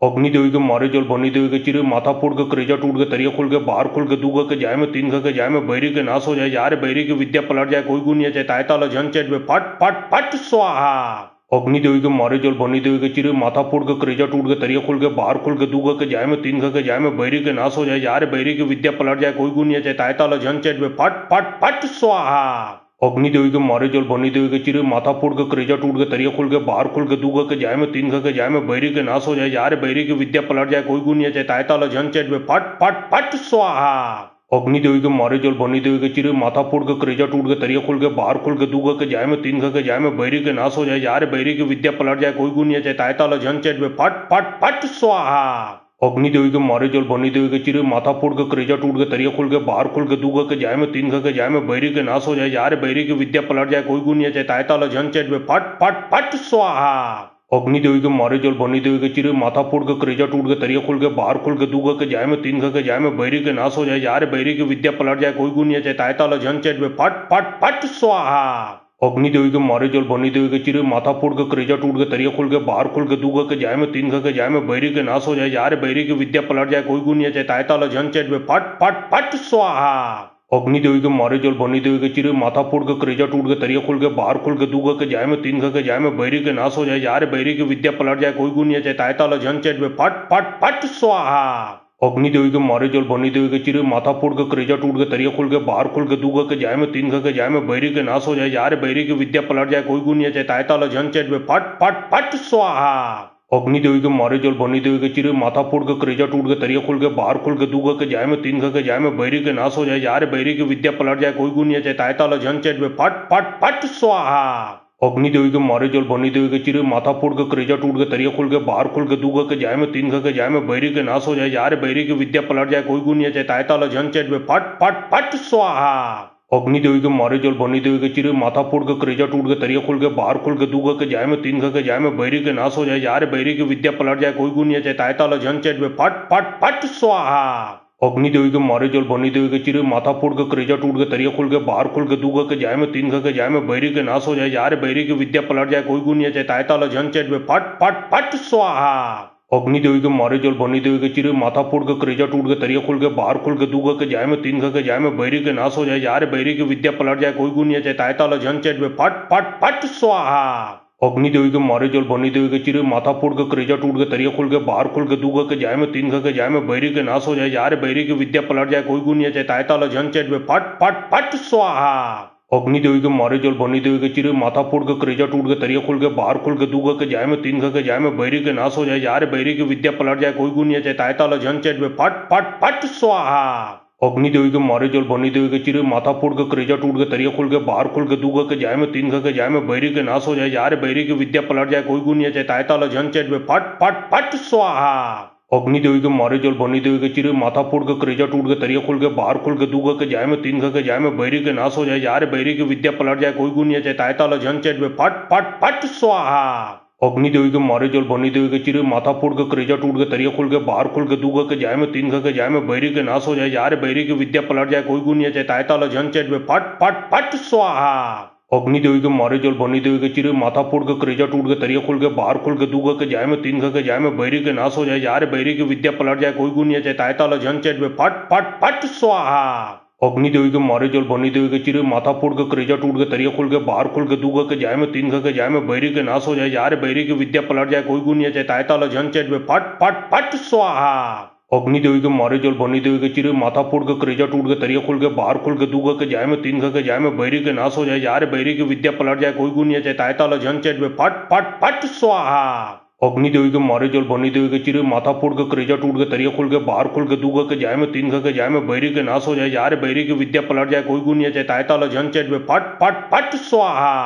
अग्नि देवी के मारे जल बनी देवी के चिरे माथा फोड़ के करेजा टूट के तरिया खुल के बाहर खुल के दूगा के जाए में तीन के जाए में बैरी के नाश हो जाए यार बैरी की विद्या पलट जाए कोई गुनिया चाहे ताय ताला झन चेट में फट फट फट स्वाहा। अग्नि देवी के मारे जल बनी देवी के चिरे माथा फोड़ के करेजा टूट के तरिया खुल के बाहर खुल के दूगा के जाए में तीन के जाए में बैरी के नाश हो जाए यार बैरी की विद्या पलट जाए कोई गुनिया चाहे ताय ताला झन चेट में फट फट फट स्वाहा। अग्नि देवी के मारे जल बनी देवी के चिरे माथा फोड़ के करेजा टूट के तरिया खुल के बाहर खुल के दूगा के जाए में तीन के जाए में बैरी के नाश हो जाए यार बैरी की विद्या पलट जाए कोई गुनिया चाहे ताय ताला झन चेट में फट फट फट स्वाहा। अग्नि देवी के मारे जल बनी देवी के चिरे माथा फोड़ के करेजा टूट के तरिया खुल के बाहर खुल के दूगा के जाए में तीन के जाए में बैरी के नाश हो जाए यार बैरी की विद्या पलट जाए कोई गुनिया चाहे ताय ताला झन चेट में फट फट फट स्वाहा। अग्नि देवी के मारे जल बनी देवी के चिरे माथा फोड़ के करेजा टूट के तरिया खुल के बाहर खुल के दूगा के जाए में तीन के जाए में बैरी के नाश हो जाए यार बैरी की विद्या पलट जाए कोई गुनिया चाहे ताय ताला झन चेट में फट फट फट स्वाहा। अग्नि देवी के मारे जल बनी देवी के चिरे माथा फोड़ के करेजा टूट के तरिया खुल के बाहर खुल के दूगा के जाए में तीन के जाए में बैरी के नाश हो जाए यार बैरी की विद्या पलट जाए कोई गुनिया चाहे ताय ताला झन चेट में फट फट फट स्वाहा। अग्नि देवी के मारे जल बनी देवी के चिरे माथा फोड़ के करेजा टूट के तरिया खुल के बाहर खुल के दूगा के जाए में तीन के जाए में बैरी के नाश हो जाए यार बैरी की विद्या पलट जाए कोई गुनिया चाहे ताय ताला झन चेट में फट फट फट स्वाहा। अग्नि देवी के मारे जल बनी देवी के चिरे माथा फोड़ के करेजा टूट के तरिया खुल के बाहर खुल के दूगा के जाए में तीन के जाए में बैरी के नाश हो जाए यार बैरी की विद्या पलट जाए कोई गुनिया चाहे ताय ताला झन चेट में फट फट फट स्वाहा। अग्नि देवी के मारे जल बनी देवी के चिरे माथा फोड़ के करेजा टूट के तरिया खुल के बाहर खुल के दूगा के जाए में तीन के जाए में बैरी के नाश हो जाए यार बैरी की विद्या पलट जाए कोई गुनिया चाहे ताय ताला झन चेट में फट फट फट स्वाहा। अग्नि देवी के मारे जल बनी देवी के चिरे माथा फोड़ के करेजा टूट के तरिया खुल के बाहर खुल के दूगा के जाए में तीन के जाए में बैरी के नाश हो जाए यार बैरी की विद्या पलट जाए कोई गुनिया चाहे ताय ताला झन चेट में फट फट फट स्वाहा। अग्नि देवी के मारे जल बनी देवी के चिरे माथा फोड़ के करेजा टूट के तरिया खुल के बाहर खुल के दूगा के जाए में तीन के जाए में बैरी के नाश हो जाए यार बैरी की विद्या पलट जाए कोई गुनिया चाहे ताय ताला झन चेट में फट फट फट स्वाहा। अग्नि देवी के मारे जल बनी देवी के चिरे माथा फोड़ के करेजा टूट के तरिया खुल के बाहर खुल के दूगा के जाए में तीन के जाए में बैरी के नाश हो जाए यार बैरी की विद्या पलट जाए कोई गुनिया चाहे ताय ताला झन चेट में फट फट फट स्वाहा। अग्नि देवी के मारे जल बनी देवी के चिरे माथा फोड़ के करेजा टूट के तरिया खुल के बाहर खुल के दूगा के जाए में तीन के जाए में बैरी के नाश हो जाए यार बैरी की विद्या पलट जाए कोई गुनिया चाहे ताय ताला झन चेट में फट फट फट स्वाहा। अग्नि देवी के मारे जल बनी देवी के चिरे माथा फोड़ के करेजा टूट के तरिया खुल के बाहर खुल के दूगा के जाए में तीन के जाए में बैरी के नाश हो जाए यार बैरी की विद्या पलट जाए कोई गुनिया चाहे ताय ताला झन चेट में फट फट फट स्वाहा। अग्नि देवी के मारे जल बनी देवी के चिरे माथा फोड़ के करेजा टूट के तरिया खुल के बाहर खुल के दूगा के जाए में तीन के जाए में बैरी के नाश हो जाए यार बैरी की विद्या पलट जाए कोई गुनिया चाहे ताय ताला झन चेट में फट फट फट स्वाहा। अग्नि देवी के मारे जल बनी देवी के चिरे माथा फोड़ के करेजा टूट के तरिया खुल के बाहर खुल के दूगा के जाए में तीन के जाए में बैरी के नाश हो जाए यार बैरी की विद्या पलट जाए कोई गुनिया चाहे ताय ताला झन चेट में फट फट फट स्वाहा। अग्नि देवी के मारे जल बनी देवी के चिरे माथा फोड़ के करेजा टूट के तरिया खुल के बाहर खुल के दूगा के जाए में तीन के जाए में बैरी के नाश हो जाए यार बैरी की विद्या पलट जाए कोई गुनिया चाहे ताय ताला झन चेट में फट फट फट स्वाहा। अग्नि देवी के मारे जल बनी देवी के चिरे माथा फोड़ के करेजा टूट के तरिया खुल के बाहर खुल के दूगा के जाए में तीन के जाए में बैरी के नाश हो जाए यार बैरी की विद्या पलट जाए कोई गुनिया चाहे ताय ताला झन चेट में फट फट फट स्वाहा। अग्नि देवी के मारे जल बनी देवी के चिरे माथा फोड़ के करेजा टूट के तरिया खुल के बाहर खुल के दूगा के जाए में तीन के जाए में बैरी के नाश हो जाए यार बैरी की विद्या पलट जाए कोई गुनिया चाहे ताय ताला झन चेट में फट फट फट स्वाहा। अग्नि देवी के मारे जल बनी देवी के चिरे माथा फोड़ के करेजा टूट के तरिया खुल के बाहर खुल के दूगा के जाए में तीन के जाए में बैरी के नाश हो जाए यार बैरी की विद्या पलट जाए कोई गुनिया चाहे ताय ताला झन चेट में फट फट फट स्वाहा। अग्नि देवी के मारे जल बनी देवी के चिरे माथा फोड़ के करेजा टूट के तरिया खुल के बाहर खुल के दूगा के जाए में तीन के जाए में बैरी के नाश हो जाए यार बैरी की विद्या पलट जाए कोई गुनिया चाहे ताय ताला झन चेट में फट फट फट स्वाहा। अग्नि देवी के मारे जल बनी देवी के चिरे माथा फोड़ के करेजा टूट के तरिया खुल के बाहर खुल के दूगा के जाए में तीन के जाए में बैरी के नाश हो जाए यार बैरी की विद्या पलट जाए कोई गुनिया चाहे ताय ताला झन चेट में फट फट फट स्वाहा। अग्नि देवी के मारे जल बनी देवी के चिरे माथा फोड़ के करेजा टूट के तरिया खुल के बाहर खुल के दूगा के जाए में तीन के जाए में बैरी के नाश हो जाए यार बैरी की विद्या पलट जाए कोई गुनिया चाहे ताय ताला झन चेट में फट फट फट स्वाहा।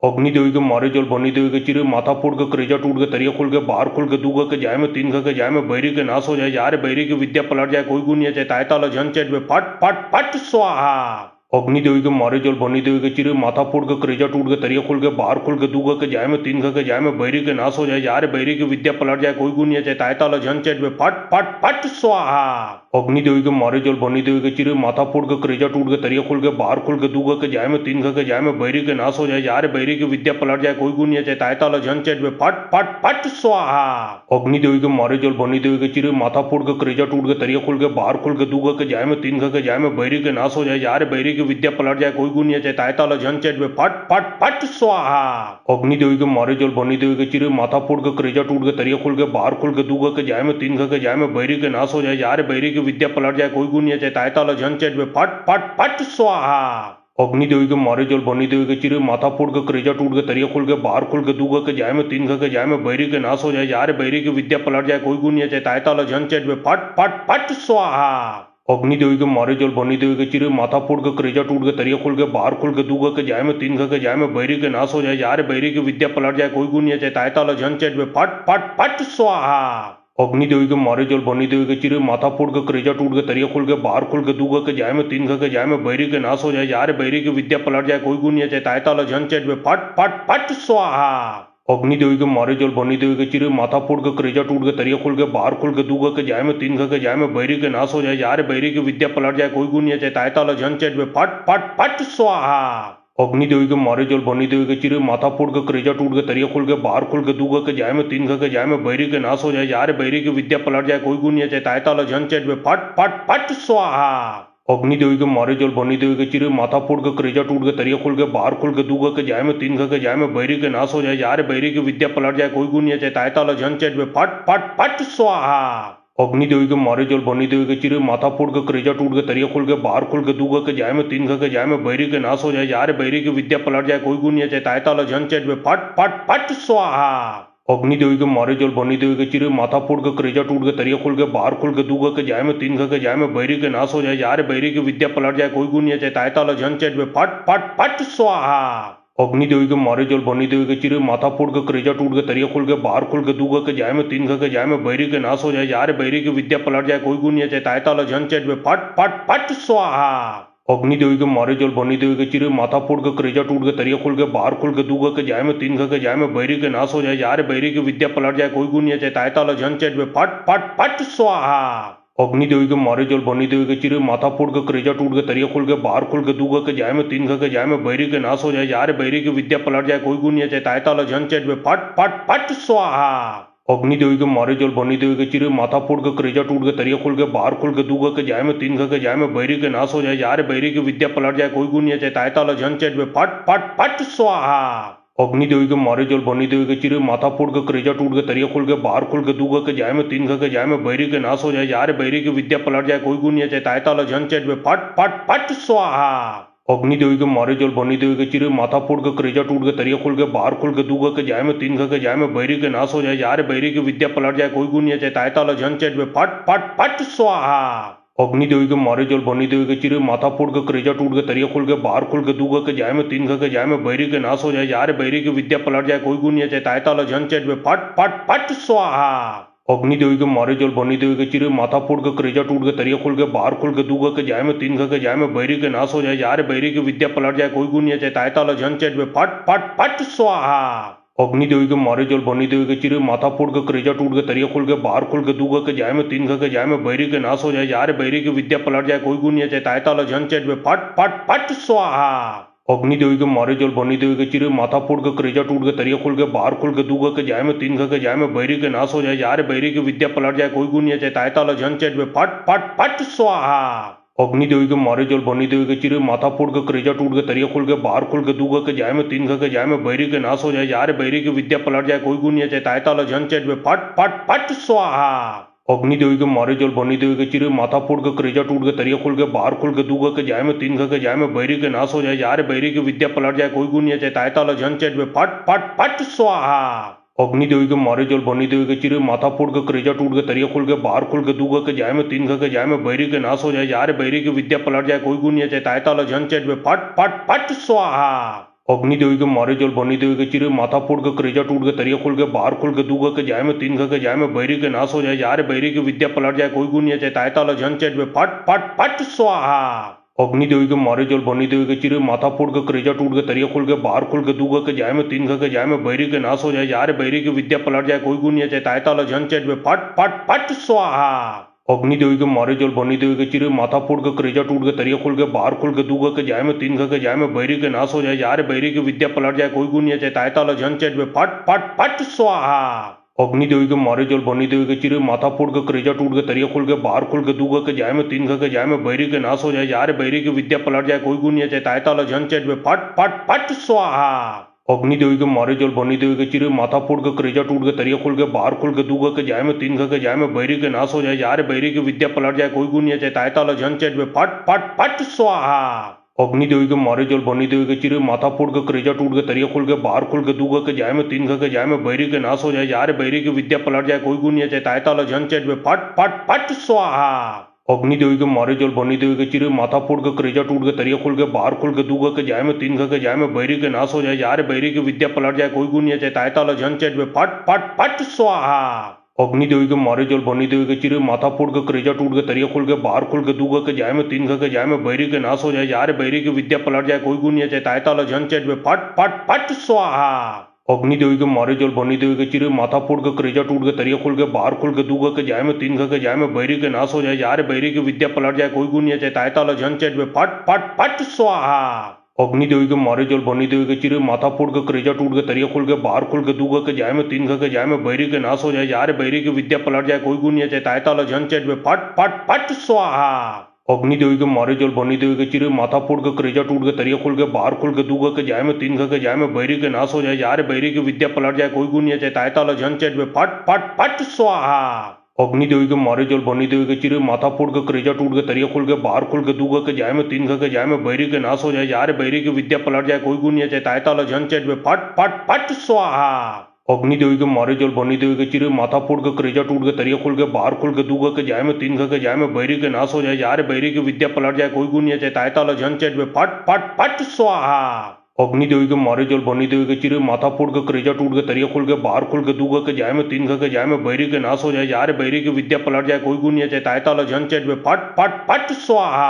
अग्नि देवी के मारे जल बनी देवी के चिरे माथा फोड़ के करेजा टूट के तरिया खुल के बाहर खुल के दूगा के जाए में तीन के जाए में बैरी के नाश हो जाए यार बैरी की विद्या पलट जाए कोई गुनिया चाहे ताय ताला झन चेट में फट फट फट स्वाहा। अग्नि देवी के मारे जल बनी देवी के चिरे माथा फोड़ के करेजा टूट के तरिया खुल के बाहर खुल के दूगा के जाए में तीन के जाए में बैरी के नाश हो जाए यार बैरी की विद्या पलट जाए कोई गुनिया चाहे ताय ताला झन चेट में फट फट फट स्वाहा। अग्नि देवी के मारे जल बनी देवी के चिरे माथा फोड़ के करेजा टूट के तरिया खुल के बाहर खुल के दूगा के जाए में तीन के जाए में बैरी के नाश हो जाए यार बैरी की विद्या पलट जाए कोई गुनिया चाहे ताय ताला झन चेट में फट फट फट स्वाहा। अग्नि देवी के मारे जल बनी देवी के चिरे माथा फोड़ के करेजा टूट के तरिया खुल के बाहर खुल के दूगा के जाए में तीन के जाए में बैरी के नाश हो जाए यार बैरी की विद्या पलट जाए कोई गुनिया चाहे ताय ताला झन चेट में फट फट फट स्वाहा। अग्नि देवी के मारे जल बनी देवी के चिरे माथा फोड़ के करेजा टूट के तरिया खुल के बाहर खुल के दूगा के जाए में तीन के जाए में बैरी के नाश हो जाए यार बैरी की विद्या पलट जाए कोई गुनिया चाहे ताय ताला झन चेट में फट फट फट स्वाहा। अग्नि देवी के मारे जल बनी देवी के चिरे माथा फोड़ के करेजा टूट के तरिया खुल के बाहर खुल के दूगा के जाए में तीन के जाए में बैरी के नाश हो जाए यार बैरी की विद्या पलट जाए कोई गुनिया चाहे ताय ताला झन चेट में फट फट फट स्वाहा। अग्नि देवी के मारे जल बनी देवी के चिरे माथा फोड़ के करेजा टूट के तरिया खोल के बाहर खोल के दूगा के जाय में तीन के जाय में बैरी के नाश हो जाए यार बैरी की विद्या पलट जाए कोई गुण नहीं चाहे ताय ताला झन चेट में फट फट फट स्वाहा। अग्नि देवी के मारे जल बनी देवी के चिरे माथा फोड़ के करेजा टूट के तरिया खोल के बाहर खोल के दूगा के जाय में तीन के जाय में बैरी के नाश हो जाए यार बैरी की विद्या पलट जाए कोई गुण नहीं चाहे ताय ताला झन चेट में फट फट फट स्वाहा। अग्नि देवी के मारे जल बनी देवी के चिरे माथा फोड़ के करेजा टूट के तरिया खोल के बाहर खोल के दूगा के जाय में तीन के जाय में बैरी के नाश हो जाए यार बैरी की विद्या पलट जाए कोई गुण नहीं चाहे ताय ताला झन चेट में फट फट फट स्वाहा। अग्नि देवी के मारे जल बनी देवी के चिरे माथा फोड़ के करेजा टूट के तरिया खोल के बाहर खोल के दूगा के जाय में तीन के जाय में बैरी के नाश हो जाए यार बैरी की विद्या पलट जाए कोई गुण नहीं चाहे ताय ताला झन चेट में फट फट फट स्वाहा। अग्नि देवी के मारे जल बनी देवी के चिरे माथा फोड़ के करेजा टूट के तरिया खोल के बाहर खोल के दूगा के जाय में तीन के जाय में बैरी के नाश हो जाए यार बैरी की विद्या पलट जाए कोई गुण नहीं चाहे ताय ताला झन चेट में फट फट फट स्वाहा। अग्नि देवी के मारे जल बनी देवी के चिरे माथा फोड़ के करेजा टूट के तरिया खोल के बाहर खोल के दूगा के जाय में तीन के जाय में बैरी के नाश हो जाए यार बैरी की विद्या पलट जाए कोई गुण नहीं चाहे ताय ताला झन चेट में फट फट फट स्वाहा। अग्नि देवी के मारे जल बनी देवी के चिरे माथा फोड़ के करेजा टूट के तरिया खोल के बाहर खोल के दूगा के जाय में तीन के जाय में बैरी के नाश हो जाए यार बैरी की विद्या पलट जाए कोई गुण नहीं चाहे ताय ताला झन चेट में फट फट फट स्वाहा। अग्नि देवी के मारे जल बनी देवी के चिरे माथा फोड़ के करेजा टूट के तरिया खोल के बाहर खोल के दूगा के जाय में तीन के जाय में बैरी के नाश हो जाए यार बैरी की विद्या पलट जाए कोई गुण नहीं चाहे ताय ताला झन चेट में फट फट फट स्वाहा। अग्नि देवी के मारे जल बनी देवी के चिरे माथा फोड़ के करेजा टूट के तरिया खोल के बाहर खोल के दूगा के जाय में तीन के जाय में बैरी के नाश हो जाए यार बैरी की विद्या पलट जाए कोई गुण नहीं चाहे ताय ताला झन चेट में फट फट फट स्वाहा। अग्नि देवी के मारे जल बनी देवी के चिरे माथा फोड़ के करेजा टूट के तरिया खोल के बाहर खोल के दूगा के जाय में तीन के जाय में बैरी के नाश हो जाए यार बैरी की विद्या पलट जाए कोई गुण नहीं चाहे ताय ताला झन चेट में फट फट फट स्वाहा। अग्नि देवी के मारे जल बनी देवी के चिरे माथा फोड़ के करेजा टूट के तरिया खोल के बाहर खोल के दूगा के जाय में तीन के जाय में बैरी के नाश हो जाए यार बैरी की विद्या पलट जाए कोई गुण नहीं चाहे ताय ताला झन चेट में फट फट फट स्वाहा। अग्नि देवी के मारे जल बनी देवी के चिरे माथा फोड़ के करेजा टूट के तरिया खोल के बाहर खोल के दूगा के जाय में तीन के जाय में बैरी के नाश हो जाए यार बैरी की विद्या पलट जाए कोई गुण नहीं चाहे ताय ताला झन चेट में फट फट फट स्वाहा। अग्नि देवी के मारे जल बनी देवी के चिरे माथा फोड़ के करेजा टूट के तरिया खोल के बाहर खोल के दूगा के जाय में तीन के जाय में बैरी के नाश हो जाए यार बैरी की विद्या पलट जाए कोई गुण नहीं चाहे ताय ताला झन चेट में फट फट फट स्वाहा। अग्नि देवी के मारे जल बनी देवी के चिरे माथा फोड़ के करेजा टूट के तरिया खोल के बाहर खोल के दूगा के जाय में तीन के जाय में बैरी के नाश हो जाए यार बैरी की विद्या पलट जाए कोई गुण नहीं चाहे ताय ताला झन चेट में फट फट फट स्वाहा। अग्नि देवी के मारे जल बनी देवी के चिरे माथा फोड़ के करेजा टूट के तरिया खोल के बाहर खोल के दूगा के जाय में तीन के जाय में बैरी के नाश हो जाए यार बैरी की विद्या पलट जाए कोई गुण नहीं चाहे ताय ताला झन चेट में फट फट फट स्वाहा। अग्नि देवी के मारे जल बनी देवी के चिरे माथा फोड़ के करेजा टूट के तरिया खोल के बाहर खोल के दूगा के जाय में तीन के जाय में बैरी के नाश हो जाए यार बैरी की विद्या पलट जाए कोई गुण नहीं चाहे ताय ताला झन चेट में फट फट फट स्वाहा। अग्नि देवी के मारे जल बनी देवी के चिरे माथा फोड़ के करेजा टूट के तरिया खोल के बाहर खोल के दूगा के जाय में तीन के जाय में बैरी के नाश हो जाए यार बैरी की विद्या पलट जाए कोई गुण नहीं चाहे ताय ताला झन चेट में फट फट फट स्वाहा। अग्नि देवी के मारे जल बनी देवी के चिरे माथा फोड़ के करेजा टूट के तरिया खोल के बाहर खोल के दूगा के जाय में तीन के जाय में बैरी के नाश हो जाए यार बैरी की विद्या पलट जाए कोई गुण नहीं चाहे ताय ताला झन चेट में फट फट फट स्वाहा। अग्नि देवी के मारे जल बनी देवी के चिरे माथा फोड़ के करेजा टूट के तरिया खोल के बाहर खोल के दूगा के जाय में तीन के जाय में बैरी के नाश हो जाए यार बैरी की विद्या पलट जाए कोई गुण नहीं चाहे ताय ताला झन चेट में फट फट फट स्वाहा। अग्नि देवी के मारे जल बनी देवी के चिरे माथा फोड़ के करेजा टूट के तरिया खोल के बाहर खोल के दूगा के जाय में तीन के जाय में बैरी के नाश हो जाए यार बैरी की विद्या पलट जाए कोई गुण नहीं चाहे ताय ताला झन चेट में फट फट फट स्वाहा। अग्नि देवी के मारे जल बनी देवी के चिरे माथा फोड़ के करेजा टूट के तरिया खोल के बाहर खोल के दूगा के जाय में तीन के जाय में बैरी के नाश हो जाए यार बैरी की विद्या पलट जाए कोई गुण नहीं चाहे ताय ताला झन चेट में फट फट फट स्वाहा। अग्नि देवी के मारे जल बनी देवी के चिरे माथा फोड़ के करेजा टूट के तरिया खोल के बाहर खोल के दूगा के जाय में तीन के जाय में बैरी के नाश हो जाए यार बैरी की विद्या पलट जाए कोई गुण नहीं चाहे ताय ताला झन चेट में फट फट फट स्वाहा। अग्नि देवी के मारे जल बनी देवी के चिरे माथा फोड़ के करेजा टूट के तरिया खोल के बाहर खोल के दूगा के जाय में तीन के जाय में बैरी के नाश हो जाए यार बैरी की विद्या पलट जाए कोई गुण नहीं चाहे ताय ताला झन चेट में फट फट फट स्वाहा। अग्नि देवी के मारे जल बनी देवी के चिरे माथा फोड़ के करेजा टूट के तरिया खोल के बाहर खोल के दूगा के जाय में तीन के जाय में बैरी के नाश हो जाए यार बैरी की विद्या पलट जाए कोई गुण नहीं चाहे ताय ताला झन चेट में फट फट फट स्वाहा। अग्नि देवी के मारे जल बनी देवी के चिरे माथा फोड़ के करेजा टूट के तरिया खोल के बाहर खोल के दूगा के जाय में तीन के जाय में बैरी के नाश हो जाए यार बैरी की विद्या पलट जाए कोई गुण नहीं चाहे ताय ताला झन चेट में फट फट फट स्वाहा। अग्नि देवी के मारे जल बनी देवी के चिरे माथा फोड़ के करेजा टूट के तरिया खोल के बाहर खोल के दूगा के जाय में तीन के जाय में बैरी के नाश हो जाए यार बैरी की विद्या पलट जाए कोई गुण नहीं चाहे ताय ताला झन चेट में फट फट फट स्वाहा। अग्नि देवी के मारे जल बनी देवी के चिरे माथा फोड़ के करेजा टूट के तरिया खोल के बाहर खोल के दूगा के जाय में तीन के जाय में बैरी के नाश हो जाए यार बैरी की विद्या पलट जाए कोई गुण नहीं चाहे ताय ताला झन चेट में फट फट फट स्वाहा। अग्नि देवी के मारे जल बनी देवी के चिरे माथा फोड़ के करेजा टूट के तरिया खोल के बाहर खोल के दूगा के जाय में तीन के जाय में बैरी के नाश हो जाए यार बैरी की विद्या पलट जाए कोई गुण नहीं चाहे ताय ताला झन चेट में फट फट फट स्वाहा। अग्नि देवी के मारे जल बनी देवी के चिरे माथा फोड़ के करेजा टूट के तरिया खोल के बाहर खोल के दूगा के जाय में तीन के जाय में बैरी के नाश हो जाए यार बैरी की विद्या पलट जाए कोई गुण नहीं चाहे ताय ताला झन चेट में फट फट फट स्वाहा। अग्नि देवी के मारे जल बनी देवी के चिरे माथा फोड़ के करेजा टूट के तरिया खोल के बाहर खोल के दूगा के जाय में तीन के जाय में बैरी के नाश हो जाए यार बैरी की विद्या पलट जाए कोई गुण नहीं चाहे ताय ताला झन चेट में फट फट फट स्वाहा। अग्नि देवी के मारे जल बनी देवी के चिरे माथा फोड़ के करेजा टूट के तरिया खोल के बाहर खोल के दूगा के जाय में तीन के जाय में बैरी के नाश हो जाए यार बैरी की विद्या पलट जाए कोई गुण नहीं चाहे ताय ताला झन चेट में फट फट फट स्वाहा। अग्नि देवी के मारे जल बनी देवी के चिरे माथा फोड़ के करेजा टूट के तरिया खोल के बाहर खोल के दूगा के जाय में तीन के जाय में बैरी के नाश हो जाए यार बैरी की विद्या पलट जाए कोई गुण नहीं चाहे ताय ताला झन चेट में फट फट फट स्वाहा। अग्नि देवी के मारे जल बनी देवी के चिरे माथा फोड़ के करेजा टूट के तरिया खोल के बाहर खोल के दूगा के जाय में तीन के जाय में बैरी के नाश हो जाए यार बैरी की विद्या पलट जाए कोई गुण नहीं चाहे ताय ताला झन चेट में फट फट फट स्वाहा। अग्नि देवी के मारे जल बनी देवी के चिरे माथा फोड़ के करेजा टूट के तरिया खोल के बाहर खोल के दूगा के जाय में तीन के जाय में बैरी के नाश हो जाए यार बैरी की विद्या पलट जाए कोई गुण नहीं चाहे ताय ताला झन चेट में फट फट फट स्वाहा।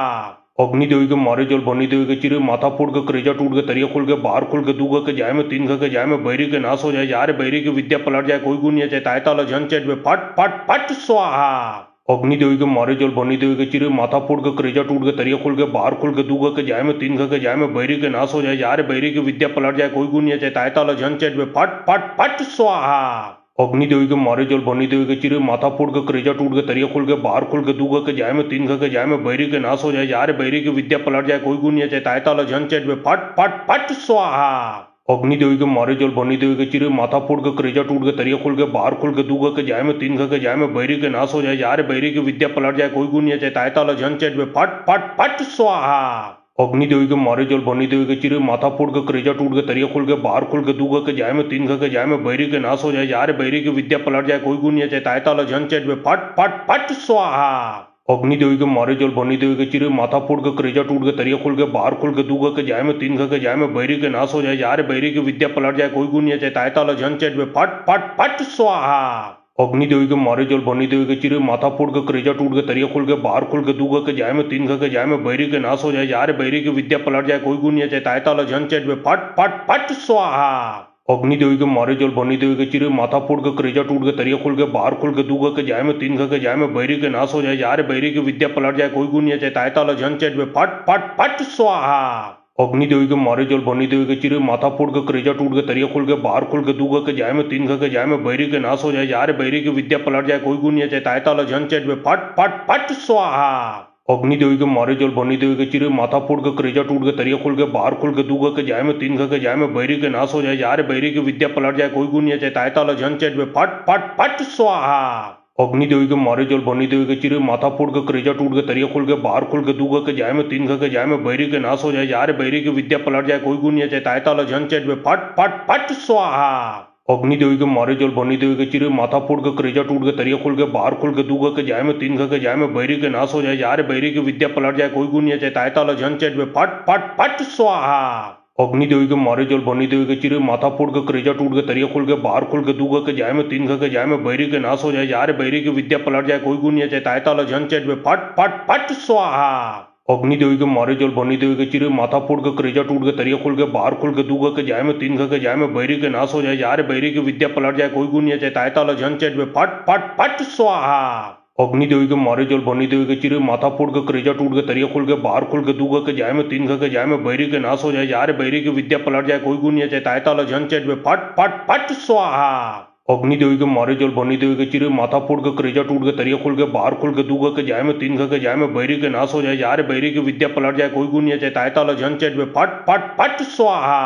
अग्नि देवी के मारे जल बनी देवी के चिरे माथा फोड़ के करेजा टूट के तरिया खोल के बाहर खोल के दूगा के जाय में तीन के जाय में बैरी के नाश हो जाए यार बैरी की विद्या पलट जाए कोई गुण नहीं चाहे ताय ताला झन चेट में फट फट फट स्वाहा। अग्नि देवी के मारे जल बनी देवी के चिरे माथा फोड़ के करेजा टूट के तरिया खोल के बाहर खोल के दूगा के जाय में तीन के जाय में बैरी के नाश हो जाए यार बैरी की विद्या पलट जाए कोई गुण नहीं चाहे ताय ताला झन चेट में फट फट फट स्वाहा। अग्नि देवी के मारे जल बनी देवी के चिरे माथा फोड़ के करेजा टूट के तरिया खोल के बाहर खोल के दूगा के जाय में तीन के जाय में बैरी के नाश हो जाए यार बैरी की विद्या पलट जाए कोई गुण नहीं चाहे ताय ताला झन चेट में फट फट फट स्वाहा। अग्नि देवी के मारे जल बनी देवी के चिरे माथा फोड़ के करेजा टूट के तरिया खोल के बाहर खोल के दूगा के जाय में तीन के जाय में बैरी के नाश हो जाए यार बैरी की विद्या पलट जाए कोई गुण नहीं चाहे ताय ताला झन चेट में फट फट फट स्वाहा। अग्नि देवी के मारे जल बनी देवी के चिरे माथा फोड़ के करेजा टूट के तरिया खोल के बाहर खोल के दूगा के जाय में तीन के जाय में बैरी के नाश हो जाए यार बैरी की विद्या पलट जाए कोई गुण नहीं चाहे ताय ताला झन चेट में फट फट फट स्वाहा। अग्नि देवी के मारे जल बनी देवी के चिरे माथा फोड़ के करेजा टूट के तरिया खोल के बाहर खोल के दूगा के जाय में तीन के जाय में बैरी के नाश हो जाए यार बैरी की विद्या पलट जाए कोई गुण नहीं चाहे ताय ताला झन चेट में फट फट फट स्वाहा। अग्नि देवी के मारे जल बनी देवी के चिरे माथा फोड़ के करेजा टूट के तरिया खोल के बाहर खोल के दूगा के जाय में तीन के जाय में बैरी के नाश हो जाए यार बैरी की विद्या पलट जाए कोई गुण नहीं चाहे ताय ताला झन चेट में फट फट फट स्वाहा। अग्नि देवी के मारे जल बनी देवी के चिरे माथा फोड़ के करेजा टूट के तरिया खोल के बाहर खोल के दूगा के जाय में तीन के जाय में बैरी के नाश हो जाए यार बैरी की विद्या पलट जाए कोई गुण नहीं चाहे ताय ताला झन चेट में फट फट फट स्वाहा। अग्नि देवी के मारे जल बनी देवी के चिरे माथा फोड़ के करेजा टूट के तरिया खोल के बाहर खोल के दूगा के जाय में तीन के जाय में बैरी के नाश हो जाए यार बैरी की विद्या पलट जाए कोई गुण नहीं चाहे ताय ताला झन चेट में फट फट फट स्वाहा। अग्नि देवी के मारे जल बनी देवी के चिरे माथा फोड़ के करेजा टूट के तरिया खोल के बाहर खोल के दूगा के जाय में तीन के जाय में बैरी के नाश हो जाए यार बैरी की विद्या पलट जाए कोई गुण नहीं चाहे ताय ताला झन चेट में फट फट फट स्वाहा। अग्नि देवी के मारे जल बनी देवी के चिरे माथा फोड़ के करेजा टूट के तरिया खोल के बाहर खोल के दूगा के जाय में तीन के जाय में बैरी के नाश हो जाए यार बैरी की विद्या पलट जाए कोई गुण नहीं चाहे ताय ताला झन चेट में फट फट फट स्वाहा। अग्नि देवी के मारे जल बनी देवी के चिरे माथा फोड़ के करेजा टूट के तरिया खोल के बाहर खोल के दूगा के जाय में तीन के जाय में बैरी के नाश हो जाए यार बैरी की विद्या पलट जाए कोई गुण नहीं चाहे ताय ताला झन चेट में फट फट फट स्वाहा। अग्नि देवी के मारे जल बनी देवी के चिरे माथा फोड़ के करेजा टूट के तरिया खोल के बाहर खोल के दूगा के जाय में तीन के जाय में बैरी के नाश हो जाए यार बैरी की विद्या पलट जाए कोई गुण नहीं चाहे ताय ताला झन चेट में फट फट फट स्वाहा। अग्नि देवी के मारे जल बनी देवी के चिरे माथा फोड़ के करेजा टूट के तरिया खोल के बाहर खोल के दूगा के जाय में तीन के जाय में बैरी के नाश हो जाए यार बैरी की विद्या पलट जाए कोई गुण नहीं चाहे ताय ताला झन चेट में फट फट फट स्वाहा। अग्नि देवी के मारे जल बनी देवी के चिरे माथा फोड़ के करेजा टूट के तरिया खोल के बाहर खोल के दूगा के जाय में तीन के जाय में बैरी के नाश हो जाए यार बैरी की विद्या पलट जाए कोई गुण नहीं चाहे ताय ताला झन चेट में फट फट फट स्वाहा। अग्नि देवी के मारे जल बनी देवी के चिरे माथा फोड़ के करेजा टूट के तरिया खोल के बाहर खोल के दूगा के जाय में तीन के जाय में बैरी के नाश हो जाए यार बैरी की विद्या पलट जाए कोई गुण नहीं चाहे ताय ताला झन चेट में फट फट फट स्वाहा।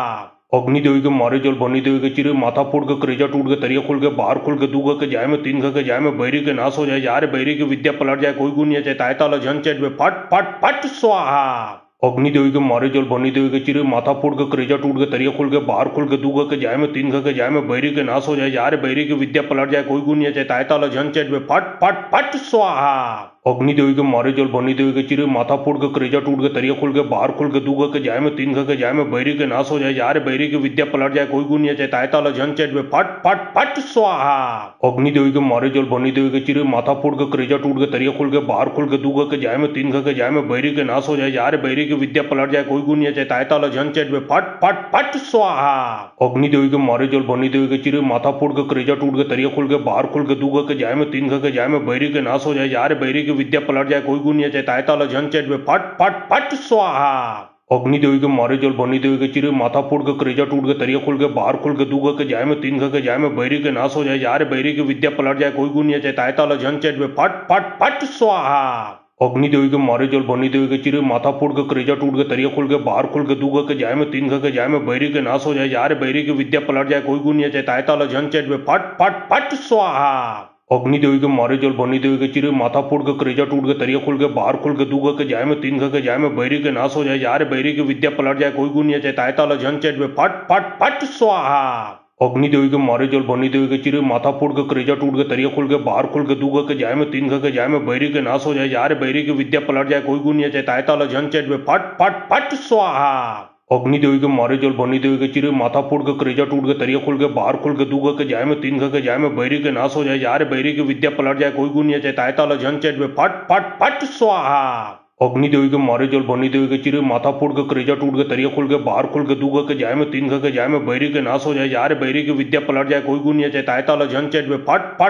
अग्नि देवी के मारे जल बनी देवी के चिरे माथा फोड़ के करेजा टूट के तरिया खोल के बाहर खोल के दूगा के जाय में तीन के जाय में बैरी के नाश हो जाए यार बैरी की विद्या पलट जाए कोई गुण नहीं चाहे ताय ताला झन चेट में फट फट फट स्वाहा। अग्नि देवी के मारे जल बनी देवी के चिरे माथा फोड़ के करेजा टूट के तरिया खोल के बाहर खोल के दूगा के जाय में तीन के जाय में बैरी के नाश हो जाए यार बैरी की विद्या पलट जाए कोई गुण नहीं चाहे ताय ताला झन चेट में फट फट फट स्वाहा। अग्नि देवी के मारे जल बनी देवी के चिरे माथा फोड़ के करेजा टूट के तरिया खोल के बाहर खोल के दूगा के जाए में तीन के जाए में बैरी के नाश हो जाए यार बैरी की विद्या पलट जाए कोई गुनिया चाहे तायता लो झन चेट में फट फट फट स्वाहा। अग्नि देवी के मारे जल बनी देवी के चिरे माथा फोड़ के करेजा टूट के तरिया खोल के बाहर खोल के दूगा के जाए में तीन के जाए में बैरी के नाश हो जाए यार बैरी की विद्या पलट जाए कोई गुनिया चाहे तायता लो झन चेट में फट फट फट स्वाहा। अग्नि-देवी के मारे जल बनी देवी के चिरे माथा फोड़ के करेजा टूट के तरिया खोल के बाहर खोल के दूगा के जाए में तीन के जाए में बैरी के नाश हो जाए यार बैरी की विद्या पलट जाए कोई गुनिया चाहे तायता लो झन चेट में फट फट फट स्वाहा। अग्नि-देवी के मारे जल बनी देवी के चिरे माथा फोड़ के करेजा टूट के तरिया खोल के बाहर खोल के दूगा के जाए में तीन के जाए में बैरी के नाश हो जाए यार बैरी की विद्या पलट जाए कोई गुनिया चाहे तायता लो झन चेट में फट फट फट स्वाहा। अग्नि-देवी के मारे जल बनी देवी के चिरे माथा फोड़ के करेजा टूट के तरिया खोल के बाहर खोल के दूगा के जाए में तीन के जाए में बैरी के नाश हो जाए यार बैरी की विद्या पलट जाए कोई गुनिया चाहे तायता लो झन चेट में फट फट फट स्वाहा। अग्नि-देवी के मारे जल बनी देवी के चिरे माथा फोड़ के करेजा टूट के तरिया खोल के बाहर खोल के दूगा के जाए में तीन के जाए में बैरी के नाश हो जाए यार बैरी की विद्या पलट जाए कोई गुनिया चाहे तायता लो झन चेट में फट फट फट स्वाहा। अग्नि-देवी के मारे जल बनी देवी के चिरे माथा फोड़ के करेजा टूट के तरिया खोल के बाहर खोल के दूगा के जाए में तीन के जाए में बैरी के नाश हो जाए यार बैरी की विद्या पलट जाए कोई गुनिया चाहे तायता लो झन चेट में फट फट फट स्वाहा। अग्नि-देवी के मारे जल बनी देवी के चिरे माथा फोड़ के करेजा टूट के तरिया खोल के बाहर खोल के दूगा के जाए में तीन के जाए में बैरी के नाश हो जाए यार बैरी की विद्या पलट जाए कोई गुनिया चाहे तायता लो झन चेट में फट फट फट स्वाहा। अग्नि-देवी के मारे जल बनी देवी के चिरे माथा फोड़ के करेजा टूट के तरिया खोल के बाहर खोल के दूगा के जाए में तीन के जाए में बैरी के नाश हो जाए यार बैरी की विद्या पलट जाए कोई गुनिया चाहे तायता लो झन चेट में फट फट फट स्वाहा।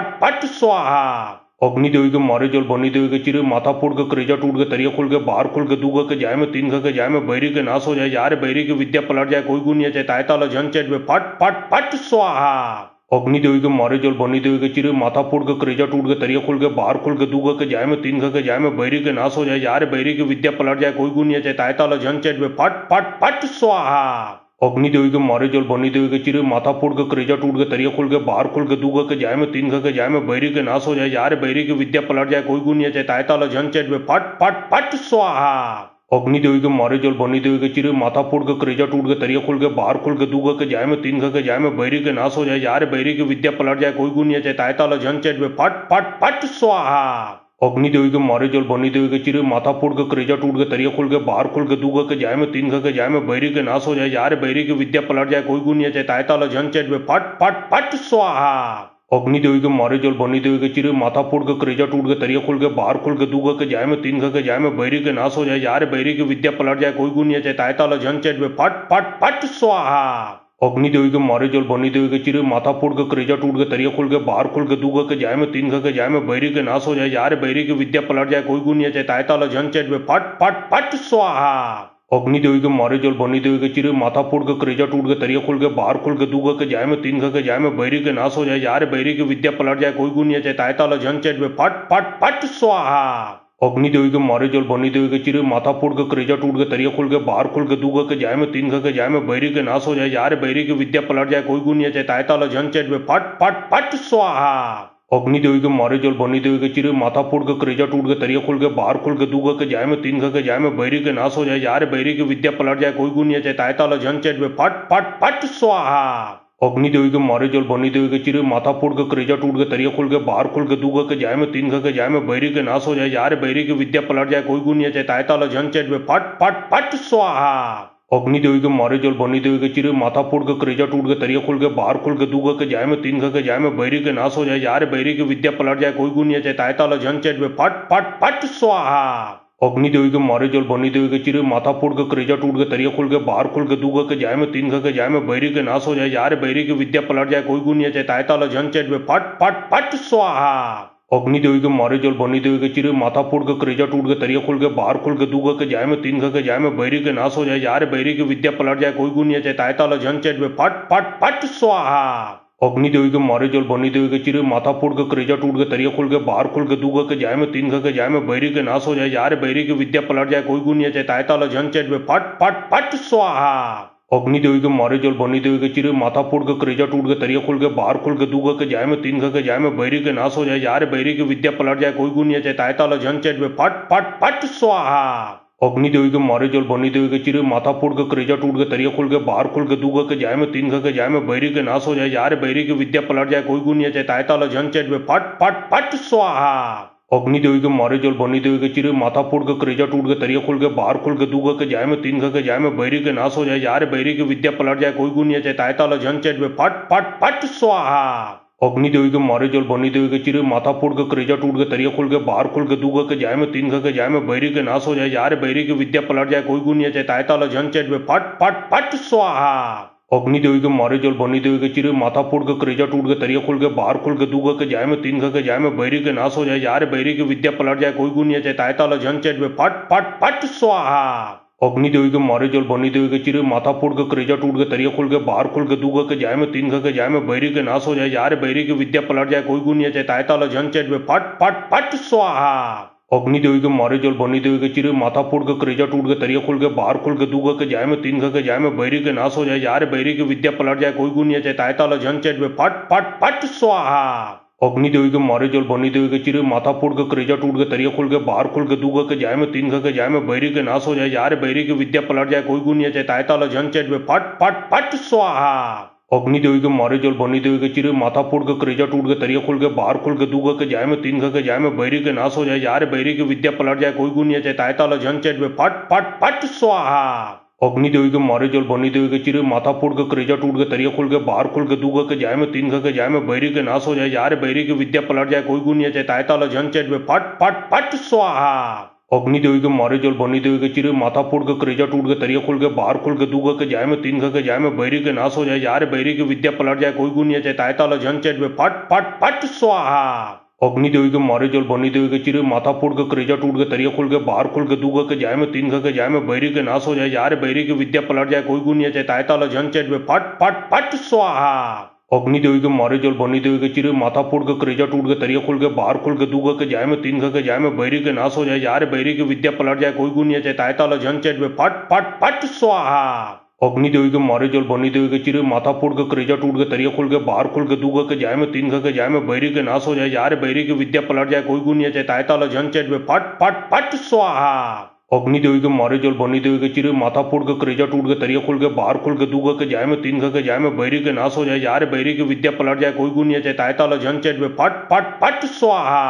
अग्नि-देवी के मारे जल बनी देवी के चिरे माथा फोड़ के करेजा टूट के तरिया खोल के बाहर खोल के दूगा के जाए में तीन के जाए में बैरी के नाश हो जाए यार बैरी की विद्या पलट जाए कोई गुनिया चाहे तायता लो झन चेट में फट फट फट स्वाहा। अग्नि-देवी के मारे जल बनी देवी के चिरे माथा फोड़ के करेजा टूट के तरिया खोल के बाहर खोल के दूगा के जाए में तीन के जाए में बैरी के नाश हो जाए यार बैरी की विद्या पलट जाए कोई गुनिया चाहे तायता लो झन चेट में फट फट फट स्वाहा। अग्नि-देवी के मारे जल बनी देवी के चिरे माथा फोड़ के करेजा टूट के तरिया खोल के बाहर खोल के दूगा के जाए में तीन के जाए में बैरी के नाश हो जाए यार बैरी की विद्या पलट जाए कोई गुनिया चाहे तायता लो झन चेट में फट फट फट स्वाहा। अग्नि-देवी के मारे जल बनी देवी के चिरे माथा फोड़ के करेजा टूट के तरिया खोल के बाहर खोल के दूगा के जाए में तीन के जाए में बैरी के नाश हो जाए यार बैरी की विद्या पलट जाए कोई गुनिया चाहे तायता लो झन चेट में फट फट फट स्वाहा। अग्नि-देवी के मारे जल बनी देवी के चिरे माथा फोड़ के करेजा टूट के तरिया खोल के बाहर खोल के दूगा के जाए में तीन के जाए में बैरी के नाश हो जाए यार बैरी की विद्या पलट जाए कोई गुनिया चाहे तायता लो झन चेट में फट फट फट स्वाहा। अग्नि-देवी के मारे जल बनी देवी के चिरे माथा फोड़ के करेजा टूट के तरिया खोल के बाहर खोल के दूगा के जाए में तीन के जाए में बैरी के नाश हो जाए यार बैरी की विद्या पलट जाए कोई गुनिया चाहे तायता लो झन चेट में फट फट फट स्वाहा। अग्नि-देवी के मारे जल बनी देवी के चिरे माथा फोड़ के करेजा टूट के तरिया खोल के बाहर खोल के दूगा के जाए में तीन के जाए में बैरी के नाश हो जाए यार बैरी की विद्या पलट जाए कोई गुनिया चाहे तायता लो झन चेट में फट फट फट स्वाहा। अग्नि-देवी के मारे जल बनी देवी के चिरे माथा फोड़ के करेजा टूट के तरिया खोल के बाहर खोल के दूगा के जाए में तीन के जाए में बैरी के नाश हो जाए यार बैरी की विद्या पलट जाए कोई गुनिया चाहे तायता लो झन चेट में फट फट फट स्वाहा। अग्नि-देवी के मारे जल बनी देवी के चिरे माथा फोड़ के करेजा टूट के तरिया खोल के बाहर खोल के दूगा के जाए में तीन के जाए में बैरी के नाश हो जाए यार बैरी की विद्या पलट जाए कोई गुनिया चाहे तायता लो झन चेट में फट फट फट स्वाहा। अग्नि-देवी के मारे जल बनी देवी के चिरे माथा फोड़ के करेजा टूट के तरिया खोल के बाहर खोल के दूगा के जाए में तीन के जाए में बैरी के नाश हो जाए यार बैरी की विद्या पलट जाए कोई गुनिया चाहे तायता लो झन चेट में फट फट फट स्वाहा। अग्नि-देवी के मारे जल बनी देवी के चिरे माथा फोड़ के करेजा टूट के तरिया खोल के बाहर खोल के दूगा के जाए में तीन के जाए में बैरी के नाश हो जाए यार बैरी की विद्या पलट जाए कोई गुनिया चाहे तायता लो झन चेट में फट फट फट स्वाहा। अग्नि-देवी के मारे जल बनी देवी के चिरे माथा फोड़ के करेजा टूट के तरिया खोल के बाहर खोल के दूगा के जाए में तीन के जाए में बैरी के नाश हो जाए यार बैरी की विद्या पलट जाए कोई गुनिया चाहे तायता लो झन चेट में फट फट फट स्वाहा। अग्नि-देवी के मारे जल बनी देवी के चिरे माथा फोड़ के करेजा टूट के तरिया खोल के बाहर खोल के दूगा के जाए में तीन के जाए में बैरी के नाश हो जाए यार बैरी की विद्या पलट जाए कोई गुनिया चाहे तायता लो झन चेट में फट फट फट स्वाहा। अग्नि-देवी के मारे जल बनी देवी के चिरे माथा फोड़ के करेजा टूट के तरिया खोल के बाहर खोल के दूगा के जाए में तीन के जाए में बैरी के नाश हो जाए यार बैरी की विद्या पलट जाए कोई गुनिया चाहे तायता लो झन चेट में फट फट फट स्वाहा। अग्नि-देवी के मारे जल बनी देवी के चिरे माथा फोड़ के करेजा टूट के तरिया खोल के बाहर खोल के दूगा के जाए में तीन के जाए में बैरी के नाश हो जाए यार बैरी की विद्या पलट जाए कोई गुनिया चाहे तायता लो झन चेट में फट फट फट स्वाहा। अग्नि-देवी के मारे जल बनी देवी के चिरे माथा फोड़ के करेजा टूट के तरिया खोल के बाहर खोल के दूगा के जाए में तीन के जाए में बैरी के नाश हो जाए यार बैरी की विद्या पलट जाए कोई गुनिया चाहे तायता लो झन चेट में फट फट फट स्वाहा। अग्नि-देवी के मारे जल बनी देवी के चिरे माथा फोड़ के करेजा टूट के तरिया खोल के बाहर खोल के दूगा के जाए में तीन के जाए में बैरी के नाश हो जाए यार बैरी की विद्या पलट जाए कोई गुनिया चाहे तायता लो झन चेट में फट फट फट स्वाहा। अग्नि देवी के मारे जल बनी देवी के चिरे माथा फोड़ के करेजा टूट के तरिया खोल के बाहर खोल के दू के जाए में तीन के जाए में बैरी के नाश हो जाए यार बैरी की विद्या पलट जाए कोई गुण नहीं चाहे तायता झन चेट में फट फट फट स्वाहा। अग्नि देवी के मारे जल बनी देवी के चिरे माथा फोड़ के करेजा टूट के तरिया खोल के बाहर खोल के दू के जाए में तीन के जाए में बैरी के नाश हो जाए यार बैरी की विद्या पलट जाए कोई गुण नहीं चाहे तायता झन चेट में फट फट फट स्वाहा। अग्नि देवी के मारे जल बनी देवी के चिरे माथा फोड़ के करेजा टूट के तरिया खोल के बाहर खोल के दू के जाए में तीन के जाए में बैरी के नाश हो जाए यार बैरी की विद्या पलट जाए कोई गुण नहीं चाहे तायता झन चेट में फट फट फट स्वाहा। अग्नि देवी के मारे जल बनी देवी के चिरे माथा फोड़ के करेजा टूट के तरिया खोल के बाहर खोल के दू के जाए में तीन के जाए में बैरी के नाश हो जाए यार बैरी की विद्या पलट जाए कोई गुण नहीं चाहे तायता झन चेट में फट फट फट स्वाहा। अग्नि देवी के मारे जल बनी देवी के चिरे माथा फोड़ के करेजा टूट के तरिया खोल के बाहर खोल के दू के जाए में तीन के जाए में बैरी के नाश हो जाए यार बैरी की विद्या पलट जाए कोई गुण नहीं चाहे तायता झन चेट में फट फट फट स्वाहा। अग्नि देवी के मारे जल बनी देवी के चिरे माथा फोड़ के करेजा टूट के तरिया खोल के बाहर खोल के दू के जाए में तीन के जाए में बैरी के नाश हो जाए यार बैरी की विद्या पलट जाए कोई गुण नहीं चाहे तायता झन चेट में फट फट फट स्वाहा। अग्नि देवी के मारे जल बनी देवी के चिरे माथा फोड़ के करेजा टूट के तरिया खोल के बाहर खोल के दू के जाए में तीन के जाए में बैरी के नाश हो जाए यार बैरी की विद्या पलट जाए कोई गुण नहीं चाहे तायता झन चेट में फट फट फट स्वाहा। अग्नि देवी के मारे जल बनी देवी के चिरे माथा फोड़ के करेजा टूट के तरिया खोल के बाहर खोल के दू के जाए में तीन के जाए में बैरी के नाश हो जाए यार बैरी की विद्या पलट जाए कोई गुण नहीं चाहे तायता झन चेट में फट फट फट स्वाहा। अग्नि देवी के मारे जल बनी देवी के चिरे माथा फोड़ के करेजा टूट के तरिया खोल के बाहर खोल के दू के जाए में तीन के जाए में बैरी के नाश हो जाए यार बैरी की विद्या पलट जाए कोई गुण नहीं चाहे तायता झन चेट में फट फट फट स्वाहा। अग्नि देवी के मारे जल बनी देवी के चिरे माथा फोड़ के करेजा टूट के तरिया खोल के बाहर खोल के दू के जाए में तीन के जाए में बैरी के नाश हो जाए यार बैरी की विद्या पलट जाए कोई गुण नहीं चाहे तायता झन चेट में फट फट फट स्वाहा। अग्नि देवी के मारे जल बनी देवी के चिरे माथा फोड़ के करेजा टूट के तरिया खोल के बाहर खोल के दू के जाए में तीन के जाए में बैरी के नाश हो जाए यार बैरी की विद्या पलट जाए कोई गुण नहीं चाहे तायता झन चेट में फट फट फट स्वाहा। अग्नि देवी के मारे जल बनी देवी के चिरे माथा फोड़ के करेजा टूट के तरिया खोल के बाहर खोल के दू के जाए में तीन के जाए में बैरी के नाश हो जाए यार बैरी की विद्या पलट जाए कोई गुण नहीं चाहे तायता झन चेट में फट फट फट स्वाहा। अग्नि देवी के मारे जल बनी देवी के चिरे माथा फोड़ के करेजा टूट के तरिया खोल के बाहर खोल के दू के जाए में तीन के जाए में बैरी के नाश हो जाए यार बैरी की विद्या पलट जाए कोई गुण नहीं चाहे तायता झन चेट में फट फट फट स्वाहा।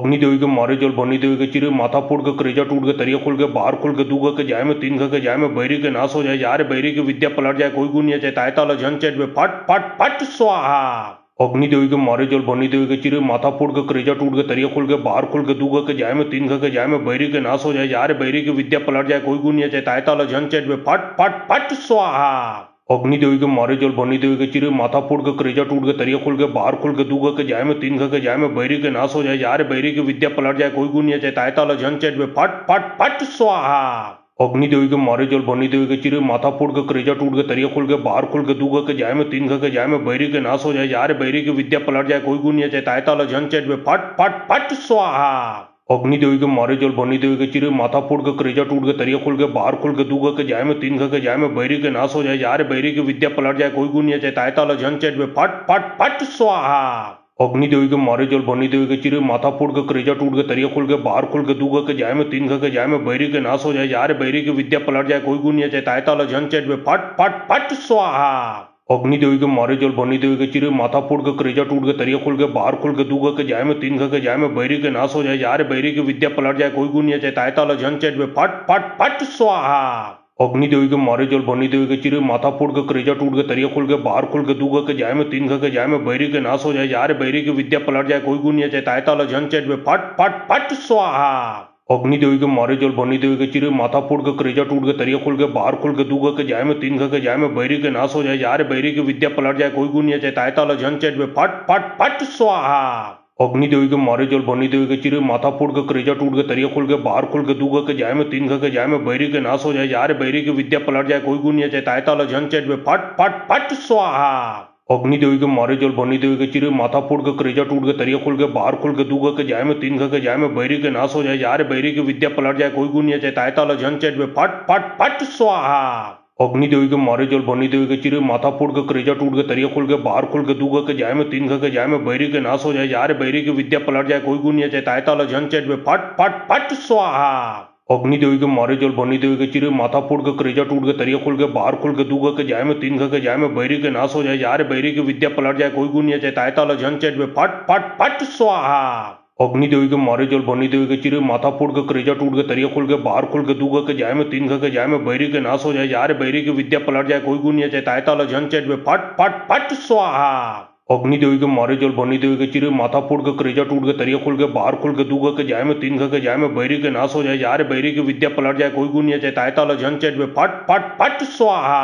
अग्नि देवी के मारे जल बनी देवी के चिरे माथा फोड़ के करेजा टूट के तरिया खोल के बाहर खोल के दू के जाए में तीन के जाए में बैरी के नाश हो जाए यार बैरी की विद्या पलट जाए कोई गुण नहीं चाहे तायता झन चेट में फट फट फट स्वाहा। अग्नि देवी के मारे जल बनी देवी के चिरे माथा फोड़ के करेजा टूट के तरिया खोल के बाहर खोल के दू के जाए में तीन के जाए में बैरी के नाश हो जाए यार बैरी की विद्या पलट जाए कोई गुण नहीं चाहे तायता झन चेट में फट फट फट स्वाहा। अग्नि देवी के मारे जल बनी देवी के चिरे माथा फोड़ के करेजा टूट के तरिया खोल के बाहर खोल के दू के जाए में तीन के जाए में बैरी के नाश हो जाए यार बैरी की विद्या पलट जाए कोई गुण नहीं चाहे तायता झन चेट में फट फट फट स्वाहा। अग्नि देवी के मारे जल बनी देवी के चिरे माथा फोड़ के करेजा टूट के तरिया खोल के बाहर खोल के दू के जाए में तीन के जाए में बैरी के नाश हो जाए यार बैरी की विद्या पलट जाए कोई गुण नहीं चाहे तायता झन चेट में फट फट फट स्वाहा। अग्नि देवी के मारे जल बनी देवी के चिरे माथा फोड़ के करेजा टूट के तरिया खोल के बाहर खोल के दू के जाए में तीन के जाए में बैरी के नाश हो जाए यार बैरी की विद्या पलट जाए कोई गुण नहीं चाहे तायता झन चेट में फट फट फट स्वाहा। अग्नि देवी के मारे जल बनी देवी के चिरे माथा फोड़ के करेजा टूट के तरिया खोल के बाहर खोल के दू के जाए में तीन के जाए में बैरी के नाश हो जाए यार बैरी की विद्या पलट जाए कोई गुण नहीं चाहे तायता झन चेट में फट फट फट स्वाहा। अग्नि देवी के मारे जल बनी देवी के चिरे माथा फोड़ के करेजा टूट के तरिया खोल के बाहर खोल के दू के जाए में तीन के जाए में बैरी के नाश हो जाए यार बैरी की विद्या पलट जाए कोई गुण नहीं चाहे तायता झन चेट में फट फट फट स्वाहा। अग्नि देवी के मारे जल बनी देवी के चिरे माथा फोड़ के करेजा टूट के तरिया खोल के बाहर खोल के दू के जाए में तीन के जाए में बैरी के नाश हो जाए यार बैरी की विद्या पलट जाए कोई गुण नहीं चाहे तायता झन चेट में फट फट फट स्वाहा। अग्नि देवी के मारे जल बनी देवी के चिरे माथा फोड़ के करेजा टूट के तरिया खोल के बाहर खोल के दू के जाए में तीन के जाए में बैरी के नाश हो जाए यार बैरी की विद्या पलट जाए कोई गुण नहीं चाहे तायता झन चेट में फट फट फट स्वाहा। अग्नि देवी के मारे जल बनी देवी के चिरे माथा फोड़ के करेजा टूट के तरिया खोल के बाहर खोल के दू के जाए में तीन के जाए में बैरी के नाश हो जाए यार बैरी की विद्या पलट जाए कोई गुण नहीं चाहे तायता झन चेट में फट फट फट स्वाहा। अग्नि देवी के मारे जल बनी देवी के चिरे माथा फोड़ के करेजा टूट के तरिया खोल के बाहर खोल के दू के जाए में तीन के जाए में बैरी के नाश हो जाए यार बैरी की विद्या पलट जाए कोई गुण नहीं चाहे तायता झन चेट में फट फट फट स्वाहा। अग्नि देवी के मारे जल बनी देवी के चिरे माथा फोड़ के करेजा टूट के तरिया खोल के बाहर खोल के दू के जाए में तीन के जाए में बैरी के नाश हो जाए यार बैरी की विद्या पलट जाए कोई गुण नहीं चाहे तायता झन चेट में फट फट फट स्वाहा। अग्नि देवी के मारे जल बनी देवी के चिरे माथा फोड़ के करेजा टूट के तरिया खोल के बाहर खोल के दू के जाए में तीन के जाए में बैरी के नाश हो जाए यार बैरी की विद्या पलट जाए कोई गुण नहीं चाहे तायता झन चेट में फट फट फट स्वाहा। अग्नि देवी के मारे जल बनी देवी के चिरे माथा फोड़ के करेजा टूट के तरिया खोल के बाहर खोल के दू के जाए में तीन के जाए में बैरी के नाश हो जाए यार बैरी की विद्या पलट जाए कोई गुण नहीं चाहे तायताल झन चेट में फट फट फट स्वाहा। अग्नि देवी के मारे जल बनी देवी के चिरे माथा फोड़ के करेजा टूट के तरिया खोल के बाहर खोल के दू के जाए में तीन के जाए में बैरी के नाश हो जाए यार बैरी की विद्या पलट जाए कोई गुण नहीं चाहे तायताल झन चेट में फट फट फट स्वाहा।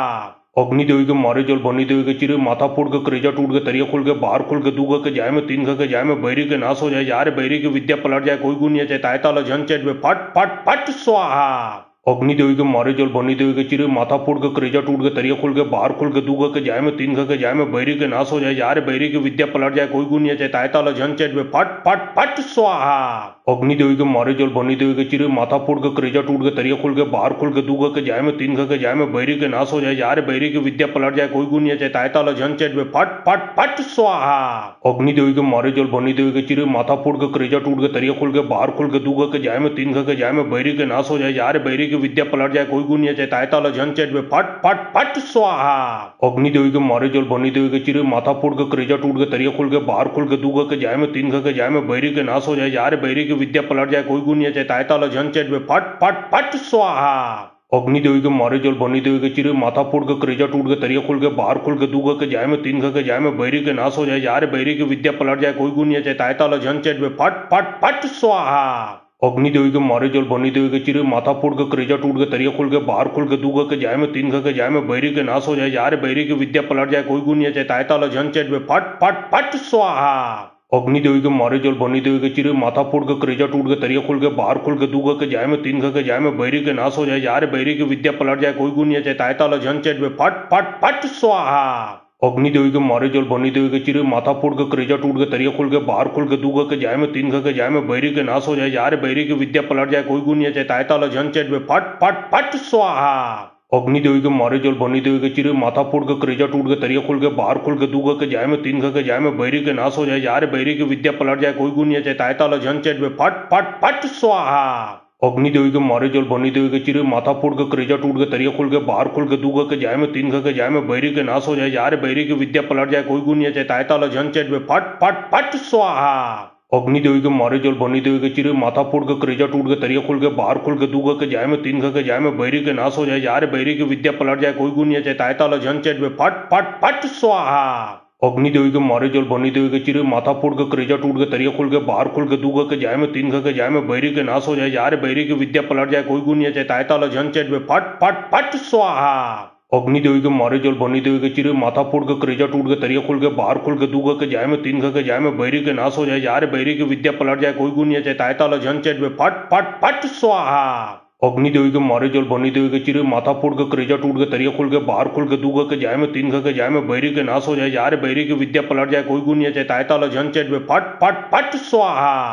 अग्नि देवी के मारे जल बनी देवी के चिरे माथा फोड़ के करेजा टूट के तरिया खोल के बाहर खोल के दू के जाए में तीन के जाए में बैरी के नाश हो जाए यार बैरी की विद्या पलट जाए कोई गुण नहीं चाहे तायताल झन चेट में फट फट फट स्वाहा। अग्नि देवी के मारे जल बनी देवी के चिरे माथा फोड़ के करेजा टूट के तरिया खोल के बाहर खोल के दू के जाए में तीन के जाए में बैरी के नाश हो जाए यार बैरी की विद्या पलट जाए कोई गुण नहीं चाहे तायताल झन चेट में फट फट फट स्वाहा। अग्नि देवी के मारे जल बनी देवी के चिरे माथा फोड़ के करेजा टूट के तरिया खोल के बाहर खोल के दू के जाए में तीन के जाए में बैरी के नाश हो जाए यार बैरी की विद्या पलट जाए कोई गुण नहीं चाहे तायताल झन चेट में फट फट फट स्वाहा। अग्नि देवी के मारे जल बनी देवी के चिरे माथा फोड़ के करेजा टूट के तरिया खोल के बाहर खोल के दू के जाए में तीन के जाए में बैरी के नाश हो जाए यार बैरी की विद्या पलट जाए कोई गुण नहीं चाहे तायताल झन चेट में फट फट फट स्वाहा। अग्नि देवी के मारे जल बनी देवी के चिरे माथा फोड़ के करेजा टूट के तरिया खोल के बाहर खोल के दू के जाए में तीन के जाए में बैरी के नाश हो जाए यार बैरी की विद्या पलट जाए कोई गुण नहीं चाहे तायताल झन चेट में फट फट फट स्वाहा। अग्नि देवी के मारे जल बनी देवी के चिरे माथा फोड़ के करेजा टूट के तरिया खोल के बाहर खोल के दू के जाए में तीन के जाए में बैरी के नाश हो जाए यार बैरी की विद्या पलट जाए कोई गुण नहीं चाहे तायताल झन चेट में फट फट फट स्वाहा। अग्नि देवी के मारे जल बनी देवी के चिरे माथा फोड़ के करेजा टूट के तरिया खोल के बाहर खोल के दू के जाए में तीन के जाए में बैरी के नाश हो जाए यार बैरी की विद्या पलट जाए कोई गुण नहीं चाहे तायताल झन चेट में फट फट फट स्वाहा। अग्नि देवी के मारे जल बनी देवी के चिरे माथा फोड़ के करेजा टूट के तरिया खोल के बाहर खोल के दू के जाए में तीन के जाए में बैरी के नाश हो जाए यार बैरी की विद्या पलट जाए कोई गुण नहीं चाहे तायताल झन चेट में फट फट फट स्वाहा। अग्नि देवी के मारे जल बनी देवी के चिरे माथा फोड़ के करेजा टूट के तरिया खोल के बाहर खोल के दू के जाए में तीन के जाए में बैरी के नाश हो जाए यार बैरी की विद्या पलट जाए कोई गुण नहीं चाहे तायताल झन चेट में फट फट फट स्वाहा। अग्नि देवी के मारे जल बनी देवी के चिरे माथा फोड़ के करेजा टूट के तरिया खोल के बाहर खोल के दू के जाए में तीन के जाए में बैरी के नाश हो जाए यार बैरी की विद्या पलट जाए कोई गुण नहीं चाहे तायताल झन चेट में फट फट फट स्वाहा। अग्नि देवी के मारे जल बनी देवी के चिरे माथा फोड़ के करेजा टूट के तरिया खोल के बाहर खोल के दू के जाए में तीन के जाए में बैरी के नाश हो जाए यार बैरी की विद्या पलट जाए कोई गुण नहीं चाहे तायताल झन चेट में फट फट फट स्वाहा। अग्नि देवी के मारे जल बनी देवी के चिरे माथा फोड़ के करेजा टूट के तरिया खोल के बाहर खोल के दू के जाए में तीन के जाए में बैरी के नाश हो जाए यार बैरी की विद्या पलट जाए कोई गुण नहीं चाहे तायताल झन चेट में फट फट फट स्वाहा। अग्नि देवी के मारे जल बनी देवी के चिरे माथा फोड़ के करेजा टूट के तरिया खोल के बाहर खोल के दू के जाए में तीन के जाए में बैरी के नाश हो जाए यार बैरी की विद्या पलट जाए कोई गुण नहीं चाहे तायताल झन चेट में फट फट फट स्वाहा। अग्नि देवी के मारे जल बनी देवी के चिरे माथा फोड़ के करेजा टूट के तरिया खोल के बाहर खोल के दू के जाए में तीन के जाए में बैरी के नाश हो जाए यार बैरी की विद्या पलट जाए कोई गुण नहीं चाहे तायताल झन चेट में फट फट फट स्वाहा। अग्नि देवी के मारे जल बनी देवी के चिरे माथा फोड़ के करेजा टूट के तरिया खोल के बाहर खोल के दू के जाए में तीन के जाए में बैरी के नाश हो जाए यार बैरी की विद्या पलट जाए कोई गुण नहीं चाहे तायताल झन चेट में फट फट फट स्वाहा।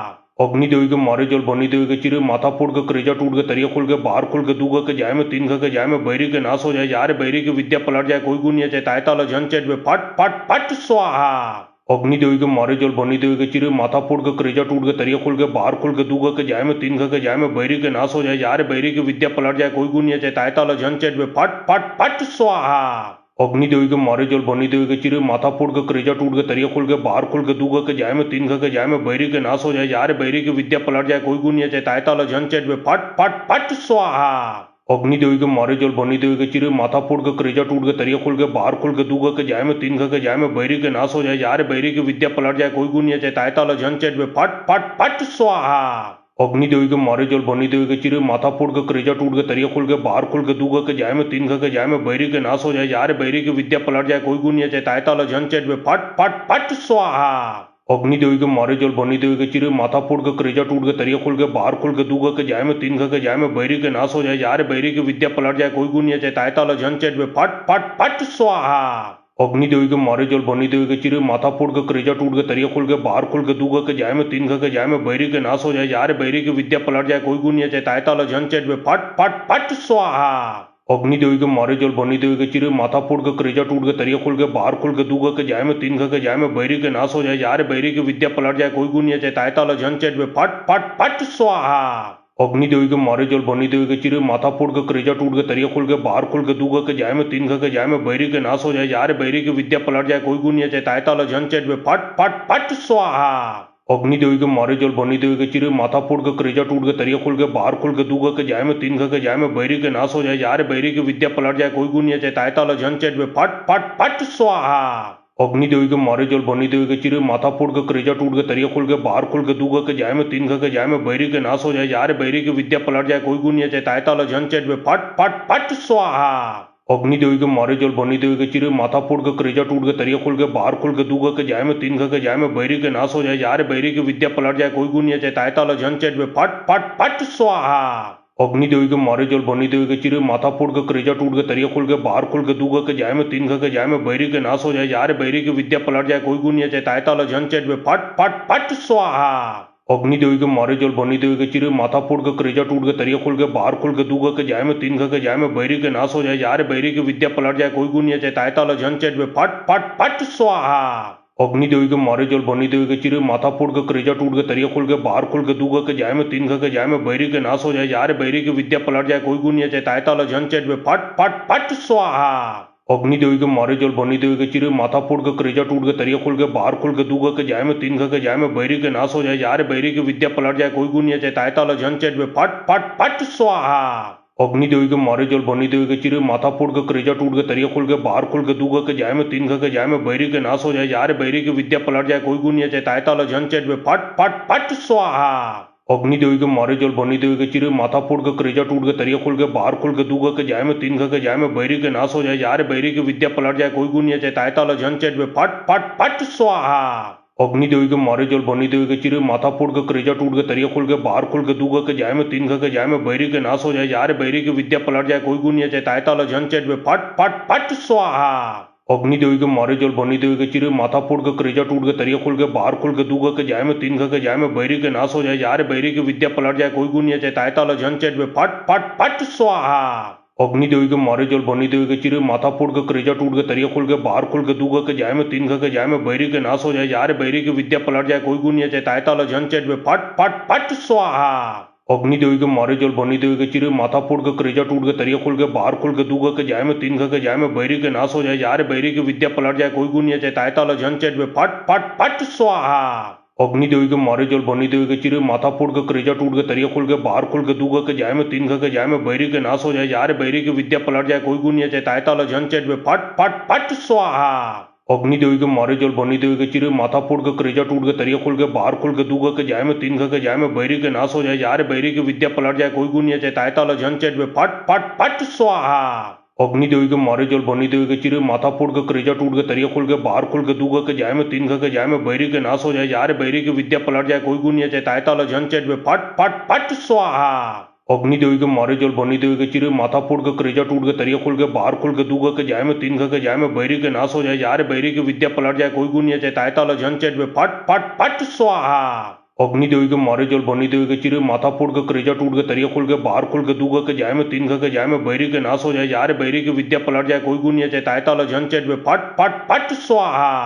अग्नि देवी के मारे जल बनी देवी के चिरे माथा फोड़ के करेजा टूट के तरिया खोल के बाहर खोल के दू के जाए में तीन के जाए में बैरी के नाश हो जाए यार बैरी की विद्या पलट जाए कोई गुण नहीं चाहे तायताल झन चेट में फट फट फट स्वाहा। अग्नि देवी के मारे जल बनी देवी के चिरे माथा फोड़ के करेजा टूट के तरिया खोल के बाहर खोल के दू के जाए में तीन के जाए में बैरी के नाश हो जाए यार बैरी की विद्या पलट जाए कोई गुण नहीं चाहे तायताल झन चेट में फट फट फट स्वाहा। अग्नि देवी के मारे जल बनी देवी के चिरे माथा फोड़ के करेजा टूट के तरिया खोल के बाहर खोल के दू के जाए में तीन के जाए में बैरी के नाश हो जाए यार बैरी की विद्या पलट जाए कोई गुण नहीं चाहे तायताल झन चेट में फट फट फट स्वाहा। अग्नि देवी के मारे जल बनी देवी के चिरे माथा फोड़ के करेजा टूट के तरिया खोल के बाहर खोल के दू के जाए में तीन के जाए में बैरी के नाश हो जाए यार बैरी की विद्या पलट जाए कोई गुण नहीं चाहे तायताल झन चेट में फट फट फट स्वाहा। अग्नि देवी के मारे जल बनी देवी के चिरे माथा फोड़ के करेजा टूट के तरिया खोल के बाहर खोल के दू के जाए में तीन के जाए में बैरी के नाश हो जाए यार बैरी की विद्या पलट जाए कोई गुण नहीं चाहे तायताल झन चेट में फट फट फट स्वाहा। अग्नि देवी के मारे जल बनी देवी के चिरे माथा फोड़ के करेजा टूट के तरिया खोल के बाहर खोल के दू के जाए में तीन के जाए में बैरी के नाश हो जाए यार बैरी की विद्या पलट जाए कोई गुण नहीं चाहे तायताल झन चेट में फट फट फट स्वाहा। अग्नि देवी के मारे जल बनी देवी के चिरे माथा फोड़ के करेजा टूट के तरिया खोल के बाहर खोल के दू के जाए में तीन के जाए में बैरी के नाश हो जाए यार बैरी की विद्या पलट जाए कोई गुण नहीं चाहे तायताल झन चेट में फट फट फट स्वाहा। अग्नि देवी के मारे जल बनी देवी के चिरे माथा फोड़ के करेजा टूट के तरिया खोल के बाहर खोल के दू के जाए में तीन के जाए में बैरी के नाश हो जाए यार बैरी की विद्या पलट जाए कोई गुण नहीं चाहे तायताल झन चेट में फट फट फट स्वाहा। अग्नि देवी के मारे जल बनी देवी के चिरे माथा फोड़ के करेजा टूट के तरिया खोल के बाहर खोल के दू के जाए में तीन के जाए में बैरी के नाश हो जाए यार बैरी की विद्या पलट जाए कोई गुण नहीं चाहे तायताल झन चेट में फट फट फट स्वाहा। अग्निदेवी के मारे जल बनी देवी के चिरे माथा फोड़ के करेजा टूट के तरिया खुल के बाहर खुल के दूगा के जाए में तीन के जाए में बैरी के नाश हो जाए यार बैरी की विद्या पलट जाए कोई गुनिया चाहे ताय ताला झन चेट में फट फट फट स्वाहा। अग्निदेवी के मारे जल बनी देवी के चिरे माथा फोड़ के करेजा टूट के तरिया खुल के बाहर खुल के दूगा के जाए में तीन के जाए में बैरी के नाश हो जाए यार बैरी की विद्या पलट जाए कोई गुनिया चाहे ताय ताला झन चेट में फट फट फट स्वाहा। अग्निदेवी के मारे जल बनी देवी के चिरे माथा फोड़ के करेजा टूट के तरिया खुल के बाहर खुल के दूगा के जाए में तीन के जाए में बैरी के नाश हो जाए यार बैरी की विद्या पलट जाए कोई गुनिया चाहे ताय ताला झन चेट में फट फट फट स्वाहा। अग्निदेवी के मारे जल बनी देवी के चिरे माथा फोड़ के करेजा टूट के तरिया खुल के बाहर खुल के दूगा के जाए में तीन के जाए में बैरी के नाश हो जाए यार बैरी की विद्या पलट जाए कोई गुनिया चाहे ताय ताला झन चेट में फट फट फट स्वाहा। अग्निदेवी के मारे जल बनी देवी के चिरे माथा फोड़ के करेजा टूट के तरिया खुल के बाहर खुल के दूगा के जाए में तीन के जाए में बैरी के नाश हो जाए यार बैरी की विद्या पलट जाए कोई गुनिया चाहे ताय ताला झन चेट में फट फट फट स्वाहा। अग्निदेवी के मारे जल बनी देवी के चिरे माथा फोड़ के करेजा टूट के तरिया खुल के बाहर खुल के दूगा के जाए में तीन के जाए में बैरी के नाश हो जाए यार बैरी की विद्या पलट जाए कोई गुनिया चाहे ताय ताला झन चेट में फट फट फट स्वाहा। अग्निदेवी के मारे जल बनी देवी के चिरे माथा फोड़ के करेजा टूट के तरिया खुल के बाहर खुल के दूगा के जाए में तीन के जाए में बैरी के नाश हो जाए यार बैरी की विद्या पलट जाए कोई गुनिया चाहे ताय ताला झन चेट में फट फट फट स्वाहा। अग्निदेवी के मारे जल बनी देवी के चिरे माथा फोड़ के करेजा टूट के तरिया खुल के बाहर खुल के दूगा के जाए में तीन के जाए में बैरी के नाश हो जाए यार बैरी की विद्या पलट जाए कोई गुनिया चाहे ताय ताला झन चेट में फट फट फट स्वाहा। अग्निदेवी के मारे जल बनी देवी के चिरे माथा फोड़ के करेजा टूट के तरिया खुल के बाहर खुल के दूगा के जाए में तीन के जाए में बैरी के नाश हो जाए यार बैरी की विद्या पलट जाए कोई गुनिया चाहे ताय ताला झन चेट में फट फट फट स्वाहा। अग्निदेवी के मारे जल बनी देवी के चिरे माथा फोड़ के करेजा टूट के तरिया खुल के बाहर खुल के दूगा के जाए में तीन के जाए में बैरी के नाश हो जाए यार बैरी की विद्या पलट जाए कोई गुनिया चाहे ताय ताला झन चेट में फट फट फट स्वाहा। अग्निदेवी के मारे जल बनी देवी के चिरे माथा फोड़ के करेजा टूट के तरिया खुल के बाहर खुल के दूगा के जाए में तीन के जाए में बैरी के नाश हो जाए यार बैरी की विद्या पलट जाए कोई गुनिया चाहे ताय ताला झन चेट में फट फट फट स्वाहा। अग्निदेवी के मारे जल बनी देवी के चिरे माथा फोड़ के करेजा टूट के तरिया खुल के बाहर खुल के दूगा के जाए में तीन के जाए में बैरी के नाश हो जाए यार बैरी की विद्या पलट जाए कोई गुनिया चाहे ताय ताला झन चेट में फट फट फट स्वाहा। अग्निदेवी के मारे जल बनी देवी के चिरे माथा फोड़ के करेजा टूट के तरिया खुल के बाहर खुल के दूगा के जाए में तीन के जाए में बैरी के नाश हो जाए यार बैरी की विद्या पलट जाए कोई गुनिया चाहे ताय ताला झन चेट में फट फट फट स्वाहा। अग्निदेवी के मारे जल बनी देवी के चिरे माथा फोड़ के करेजा टूट के तरिया खुल के बाहर खुल के दूगा के जाए में तीन के जाए में बैरी के नाश हो जाए यार बैरी की विद्या पलट जाए कोई गुनिया चाहे ताय ताला झन चेट में फट फट फट स्वाहा। अग्निदेवी के मारे जल बनी देवी के चिरे माथा फोड़ के करेजा टूट के तरिया खुल के बाहर खुल के दूगा के जाए में तीन के जाए में बैरी के नाश हो जाए यार बैरी की विद्या पलट जाए कोई गुनिया चाहे ताय ताला झन चेट में फट फट फट स्वाहा। अग्निदेवी के मारे जल बनी देवी के चिरे माथा फोड़ के करेजा टूट के तरिया खुल के बाहर खुल के दूगा के जाए में तीन के जाए में बैरी के नाश हो जाए यार बैरी की विद्या पलट जाए कोई गुनिया चाहे ताय ताला झन चेट में फट फट फट स्वाहा। अग्निदेवी के मारे जल बनी देवी के चिरे माथा फोड़ के करेजा टूट के तरिया खुल के बाहर खुल के दूगा के जाए में तीन के जाए में बैरी के नाश हो जाए यार बैरी की विद्या पलट जाए कोई गुनिया चाहे ताय ताला झन चेट में फट फट फट स्वाहा। अग्निदेवी के मारे जल बनी देवी के चिरे माथा फोड़ के करेजा टूट के तरिया खुल के बाहर खुल के दूगा के जाए में तीन के जाए में बैरी के नाश हो जाए यार बैरी की विद्या पलट जाए कोई गुनिया चाहे ताय ताला झन चेट में फट फट फट स्वाहा।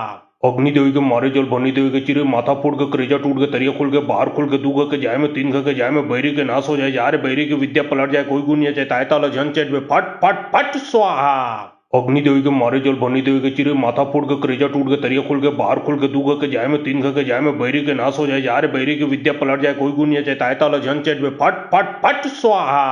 अग्निदेवी के मारे जल बनी देवी के चिरे माथा फोड़ के करेजा टूट के तरिया खुल के बाहर खुल के दूगा के जाए में तीन के जाए में बैरी के नाश हो जाए यार बैरी की विद्या पलट जाए कोई गुनिया चाहे ताय ताला झन चेट में फट फट फट स्वाहा। अग्निदेवी के मारे जल बनी देवी के चिरे माथा फोड़ के करेजा टूट के तरिया खुल के बाहर खुल के दूगा के जाए में तीन के जाए में बैरी के नाश हो जाए यार बैरी की विद्या पलट जाए कोई गुनिया चाहे ताय ताला झन चेट में फट फट फट स्वाहा।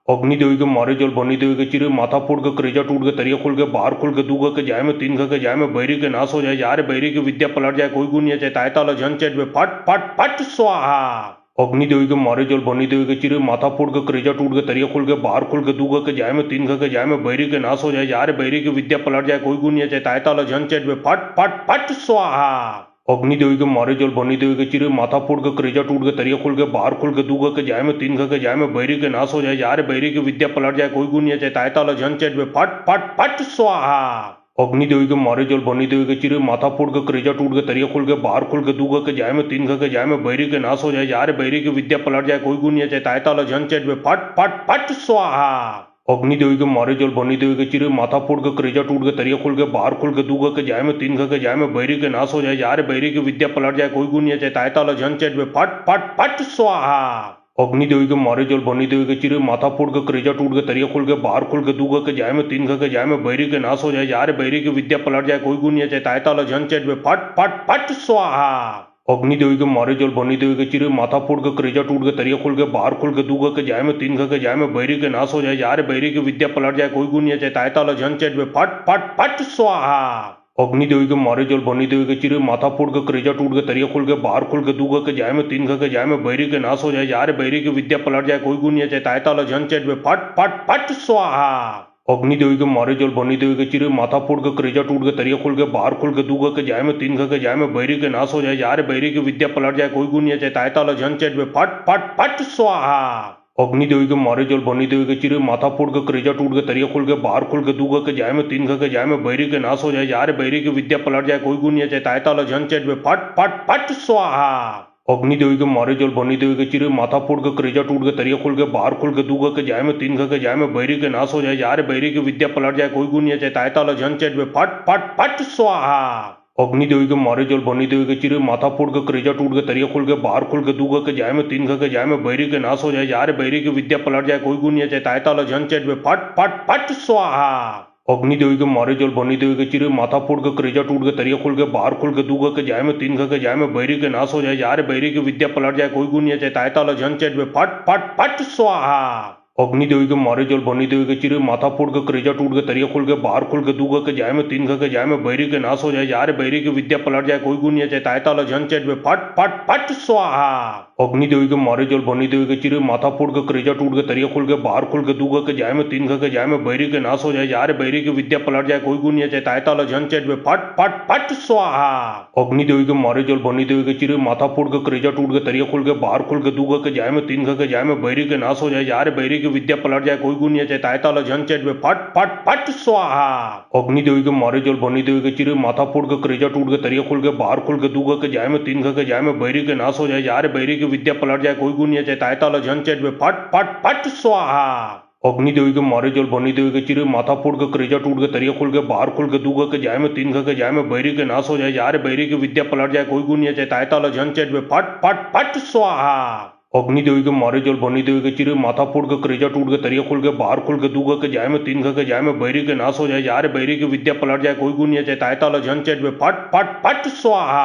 अग्निदेवी के मारे जल बनी देवी के चिरे माथा फोड़ के करेजा टूट के तरिया खुल के बाहर खुल के दूगा के जाए में तीन के जाए में बैरी के नाश हो जाए यार बैरी की विद्या पलट जाए कोई गुनिया चाहे ताय ताला झन चेट में फट फट फट स्वाहा। अग्निदेवी के मारे जल बनी देवी के चिरे माथा फोड़ के करेजा टूट के तरिया खुल के बाहर खुल के दूगा के जाए में तीन के जाए में बैरी के नाश हो जाए यार बैरी की विद्या पलट जाए कोई गुनिया चाहे ताय ताला झन चेट में फट फट फट स्वाहा। अग्निदेवी के मारे जल बनी देवी के चिरे माथा फोड़ के करेजा टूट के तरिया खुल के बाहर खुल के दूगा के जाए में तीन के जाए में बैरी के नाश हो जाए यार बैरी की विद्या पलट जाए कोई गुनिया चाहे ताय ताला झन चेट में फट फट फट स्वाहा। अग्निदेवी के मारे जल बनी देवी के चिरे माथा फोड़ के करेजा टूट के तरिया खुल के बाहर खुल के दूगा के जाए में तीन के जाए में बैरी के नाश हो जाए यार बैरी की विद्या पलट जाए कोई गुनिया चाहे ताय ताला झन चेट में फट फट फट स्वाहा। अग्निदेवी के मारे जल बनी देवी के चिरे माथा फोड़ के करेजा टूट के तरिया खुल के बाहर खुल के दूगा के जाए में तीन के जाए में बैरी के नाश हो जाए यार बैरी की विद्या पलट जाए कोई गुनिया चाहे ताय ताला झन चेट में फट फट फट स्वाहा। अग्निदेवी के मारे जल बनी देवी के चिरे माथा फोड़ के करेजा टूट के तरिया खुल के बाहर खुल के दूगा के जाए में तीन के जाए में बैरी के नाश हो जाए यार बैरी की विद्या पलट जाए कोई गुनिया चाहे ताय ताला झन चेट में फट फट फट स्वाहा। अग्निदेवी के मारे जल बनी देवी के चिरे माथा फोड़ के करेजा टूट के तरिया खोल के बाहर खोल के दूगा के जाए में तीन के जाए में बैरी के नाश हो जाए यार बैरी की विद्या पलट जाए कोई गुनिया चाहे ताय ताला झन चेट में फट फट फट स्वाहा। अग्निदेवी के मारे जल बनी देवी के चिरे माथा फोड़ के करेजा टूट के तरिया खोल के बाहर खोल के दूगा के जाए में तीन के जाए में बैरी के नाश हो जाए यार बैरी की विद्या पलट जाए कोई गुनिया चाहे ताय ताला झन चेट में फट फट फट स्वाहा। अग्निदेवी के मारे जल बनी देवी के चिरे माथा फोड़ के करेजा टूट के तरिया खोल के बाहर खोल के दूगा के जाए में तीन के जाए में बैरी के नाश हो जाए यार बैरी की विद्या पलट जाए कोई गुनिया चाहे ताय ताला झन चेट में फट फट फट स्वाहा। अग्निदेवी के मारे जल बनी देवी के चिरे माथा फोड़ के करेजा टूट के तरिया खोल के बाहर खोल के दूगा के जाए में तीन के जाए में बैरी के नाश हो जाए यार बैरी की विद्या पलट जाए कोई गुनिया चाहे ताय ताला झन चेट में फट फट फट स्वाहा। अग्निदेवी के मारे जल बनी देवी के चिरे माथा फोड़ के करेजा टूट के तरिया खोल के बाहर खोल के दूगा के जाए में तीन के जाए में बैरी के नाश हो जाए यार बैरी की विद्या पलट जाए कोई गुनिया चाहे ताय ताला झन चेट में फट फट फट स्वाहा। अग्निदेवी के मारे जल बनी देवी के चिरे माथा फोड़ के करेजा टूट के तरिया खोल के बाहर खोल के दूगा के जाए में तीन के जाए में बैरी के नाश हो जाए यार बैरी की विद्या पलट जाए कोई गुनिया चाहे ताय ताला झन चेट में फट फट फट स्वाहा। अग्निदेवी के मारे जल बनी देवी के चिरे माथा फोड़ के करेजा टूट के तरिया खोल के बाहर खोल के दूगा के जाए में तीन के जाए में बैरी के नाश हो जाए यार बैरी की विद्या पलट जाए कोई गुनिया चाहे ताय ताला झन चेट में फट फट फट स्वाहा। अग्निदेवी के मारे जल बनी देवी के चिरे माथा फोड़ के करेजा टूट के तरिया खोल के बाहर खोल के दूगा के जाए में तीन के जाए में बैरी के नाश हो जाए यार बैरी की विद्या पलट जाए कोई गुनिया चाहे ताय ताला झन चेट में फट फट फट स्वाहा। अग्निदेवी के मारे जल बनी देवी के चिरे माथा फोड़ के करेजा टूट के तरिया खोल के बाहर खोल के दूगा के जाए में तीन के जाए में बैरी के नाश हो जाए यार बैरी की विद्या पलट जाए कोई गुनिया चाहे ताय ताला झन चेट में फट फट फट स्वाहा। अग्निदेवी के मारे जल बनी देवी के चिरे माथा फोड़ के करेजा टूट के तरिया खोल के बाहर खोल के दूगा के जाए में तीन के जाए में बैरी के नाश हो जाए यार बैरी की विद्या पलट जाए कोई गुनिया चाहे ताय ताला झन चेट में फट फट फट स्वाहा। अग्निदेवी के मारे जल बनी देवी के चिरे माथा फोड़ के करेजा टूट के तरिया खोल के बाहर खोल के दूगा के जाए में तीन के जाए में बैरी के नाश हो जाए यार बैरी की विद्या पलट जाए कोई गुनिया चाहे ताय ताला झन चेट में फट फट फट स्वाहा। अग्निदेवी के मारे जल बनी देवी के चिरे माथा फोड़ के करेजा टूट के तरिया खोल के बाहर खोल के दूगा के जाए में तीन के जाए में बैरी के नाश हो जाए यार बैरी की विद्या पलट जाए कोई गुनिया चाहे ताय ताला झन चेट में फट फट फट स्वाहा। अग्निदेवी के मारे जल बनी देवी के चिरे माथा फोड़ के करेजा टूट के तरिया खोल के बाहर खोल के दूगा के जाए में तीन के जाए में बैरी के नाश हो जाए यार बैरी की विद्या पलट जाए कोई गुनिया चाहे ताय ताला झन चेट में फट फट फट स्वाहा।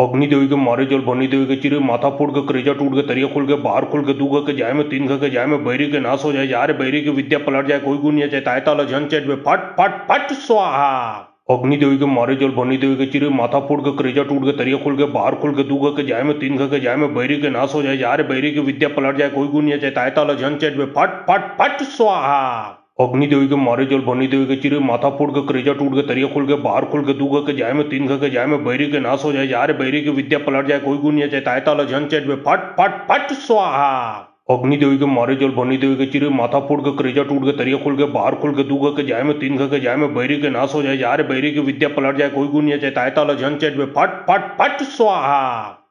अग्निदेवी के मारे जल बनी देवी के चिरे माथा फोड़ के करेजा टूट के तरिया खोल के बाहर खोल के दूगा के जाए में तीन के जाए में बैरी के नाश हो जाए यार बैरी की विद्या पलट जाए कोई गुनिया चाहे ताय ताला झन चेट में फट फट फट स्वाहा। अग्निदेवी के मारे जल बनी देवी के चिरे माथा फोड़ के करेजा टूट के तरिया खोल के बाहर खोल के दूगा के जाए में तीन के जाए में बैरी के नाश हो जाए यार बैरी की विद्या पलट जाए कोई गुनिया चाहे ताय ताला झन चेट में फट फट फट स्वाहा। अग्निदेवी के मारे जल बनी देवी के चिरे माथा फोड़ के करेजा टूट के तरिया खोल के बाहर खोल के दूगा के जाए में तीन के जाए में बैरी के नाश हो जाए यार बैरी की विद्या पलट जाए कोई गुनिया चाहे ताय ताला झन चेट में फट फट फट स्वाहा। अग्निदेवी के मारे जल बनी देवी के चिरे माथा फोड़ के करेजा टूट के तरिया खोल के बाहर खोल के दूगा के जाए में तीन के जाए में बैरी के नाश हो जाए यार बैरी की विद्या पलट जाए कोई गुनिया चाहे ताय ताला झन चेट में फट फट फट स्वाहा।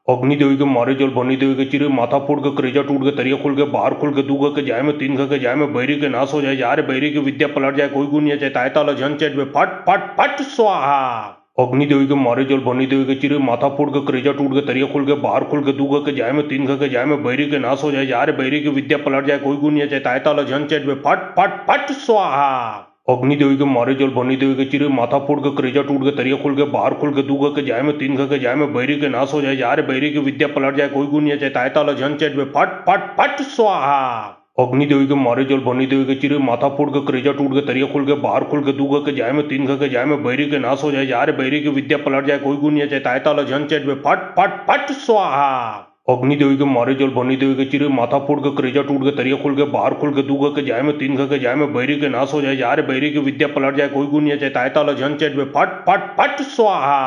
अग्निदेवी के मारे जल बनी देवी के चिरे माथा फोड़ के करेजा टूट के तरिया खोल के बाहर खोल के दूगा के जाए में तीन के जाए में बैरी के नाश हो जाए यार बैरी की विद्या पलट जाए कोई गुनिया चाहे ताय ताला झन चेट में फट फट फट स्वाहा। अग्निदेवी के मारे जल बनी देवी के चिरे माथा फोड़ के करेजा टूट के तरिया खोल के बाहर खोल के दूगा के जाए में तीन के जाए में बैरी के नाश हो जाए यार बैरी की विद्या पलट जाए कोई गुनिया चाहे ताय ताला झन चेट में फट फट फट स्वाहा। अग्निदेवी के मारे जल बनी देवी के चिरे माथा फोड़ के करेजा टूट के तरिया खोल के बाहर खोल के दूगा के जाए में तीन के जाए में बैरी के नाश हो जाए यार बैरी की विद्या पलट जाए कोई गुनिया चाहे ताय ताला झन चेट में फट फट फट स्वाहा। अग्निदेवी के मारे जल बनी देवी के चिरे माथा फोड़ के करेजा टूट के तरिया खोल के बाहर खोल के दूगा के जाए में तीन के जाए में बैरी के नाश हो जाए यार बैरी की विद्या पलट जाए कोई गुनिया चाहे ताय ताला झन चेट में फट फट फट स्वाहा। अग्निदेवी के मारे जल बनी देवी के चिरे माथा फोड़ के करेजा टूट के तरिया खोल के बाहर खोल के दूगा के जाए में तीन के जाए में बैरी के नाश हो जाए यार बैरी की विद्या पलट जाए कोई गुनिया चाहे ताय ताला झन चेट में फट फट फट स्वाहा।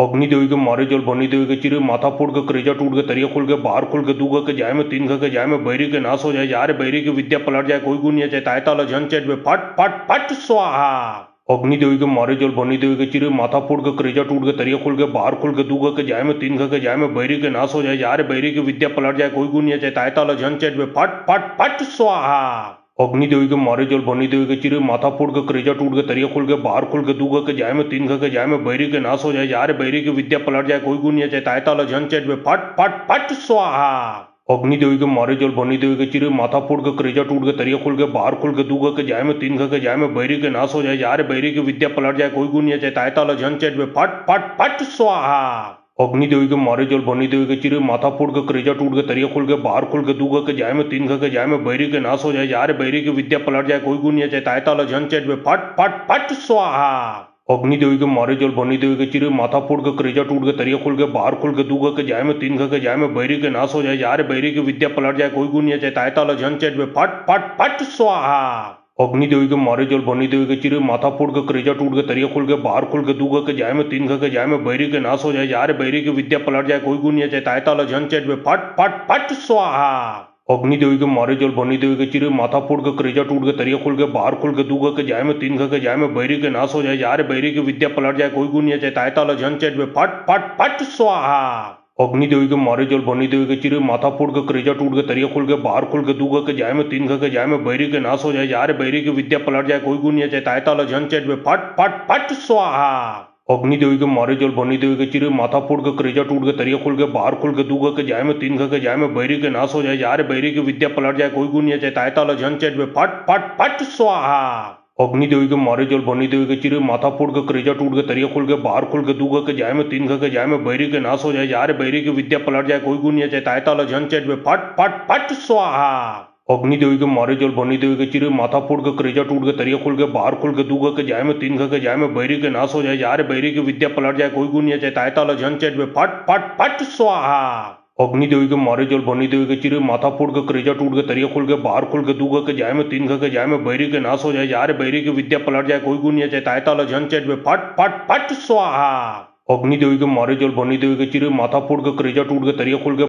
अग्निदेवी के मारे जल बनी देवी के चिरे माथा फोड़ के करेजा टूट के तरिया खोल के बाहर खोल के दूगा के जाए में तीन के जाए में बैरी के नाश हो जाए यार बैरी की विद्या पलट जाए कोई गुनिया चाहे ताय ताला झन चेट में फट फट फट स्वाहा। अग्निदेवी के मारे जल बनी देवी के चिरे माथा फोड़ के करेजा टूट के तरिया खोल के बाहर खोल के दूगा के जाए में तीन के जाए में बैरी के नाश हो जाए यार बैरी की विद्या पलट जाए कोई गुनिया चाहे ताय ताला झन चेट में फट फट फट स्वाहा। अग्निदेवी के मारे जल बनी देवी के चिरे माथा फोड़ के करेजा टूट के तरिया खोल के बाहर खोल के दूगा के जाए में तीन के जाए में बैरी के नाश हो जाए यार बैरी की विद्या पलट जाए कोई गुनिया चाहे ताय ताला झन चेट में फट फट फट स्वाहा। अग्निदेवी के मारे जल बनी देवी के चिरे माथा फोड़ के करेजा टूट के तरिया खोल के बाहर खोल के दूगा के जाए में तीन के जाए में बैरी के नाश हो जाए यार बैरी की विद्या पलट जाए कोई गुनिया चाहे ताय ताला झन चेट में फट फट फट स्वाहा। अग्नि देवी के मारे जल बनी देवी के चिरे माथा फोड़ के करेजा टूट के तरिया खोल के बाहर खोल के दूगा के जाए में तीन के जाए में बैरी के नाश हो जाए यार बैरी की विद्या पलट जाए कोई गुण नहीं चाहे तायता झन चेट में फट फट फट स्वाहा। अग्नि देवी के मारे जल बनी देवी के चिरे माथा फोड़ के करेजा टूट के तरिया खोल के बाहर खोल के दूगा के जाए में तीन के जाए में बैरी के नाश हो जाए यार बैरी की विद्या पलट जाए कोई गुण नहीं चाहे तायता झन चेट में फट फट फट स्वाहा। अग्नि देवी के मारे जल बनी देवी के चिरे माथा फोड़ के करेजा टूट के तरिया खोल के बाहर खोल के दूगा के जाए में तीन के जाए में बैरी के नाश हो जाए यार बैरी की विद्या पलट जाए कोई गुण नहीं चाहे तायता झन चेट में फट फट फट स्वाहा। अग्नि देवी के मारे जल बनी देवी के चिरे माथा फोड़ के करेजा टूट के तरिया खोल के बाहर खोल के दूगा के जाए में तीन के जाए में बैरी के नाश हो जाए यार बैरी की विद्या पलट जाए कोई गुण नहीं चाहे तायता झन चेट में फट फट फट स्वाहा। अग्नि देवी के मारे जल बनी देवी के चिरे माथा फोड़ के करेजा टूट के तरिया खोल के बाहर खोल के दूगा के जाए में तीन के जाए में बैरी के नाश हो जाए यार बैरी की विद्या पलट जाए कोई गुण नहीं चाहे तायता झन चेट में फट फट फट स्वाहा। अग्नि देवी के मारे जल बनी देवी के चिरे माथा फोड़ के करेजा टूट के तरिया खोल के बाहर खोल के दूगा के जाए में तीन के जाए में बैरी के नाश हो जाए यार बैरी की विद्या पलट जाए कोई गुण नहीं चाहे तायता झन चेट में फट फट फट स्वाहा। अग्नि देवी के मारे जल बनी देवी के चिरे माथा फोड़ के करेजा टूट के तरिया खोल के बाहर खोल के दूगा के जाए में तीन के जाए में बैरी के नाश हो जाए यार बैरी की विद्या पलट जाए कोई गुण नहीं चाहे तायता झन चेट में फट फट फट स्वाहा। अग्नि देवी के मारे जल बनी देवी के चिरे माथा फोड़ के करेजा टूट के तरिया खोल के बाहर खोल के दूगा के जाए में तीन के जाए में बैरी के नाश हो जाए यार बैरी की विद्या पलट जाए कोई गुण नहीं चाहे तायता झन चेट में फट फट फट स्वाहा। अग्नि देवी के मारे जल बनी देवी के चिरे माथा फोड़ के करेजा टूट के तरिया खोल के बाहर खोल के दूगा के जाए में तीन के जाए में बैरी के नाश हो जाए यार बैरी की विद्या पलट जाए कोई गुण नहीं चाहे तायता झन चेट में फट फट फट स्वाहा। अग्नि देवी के मारे जल बनी देवी के चिरे माथा फोड़ के करेजा टूट के तरिया खोल के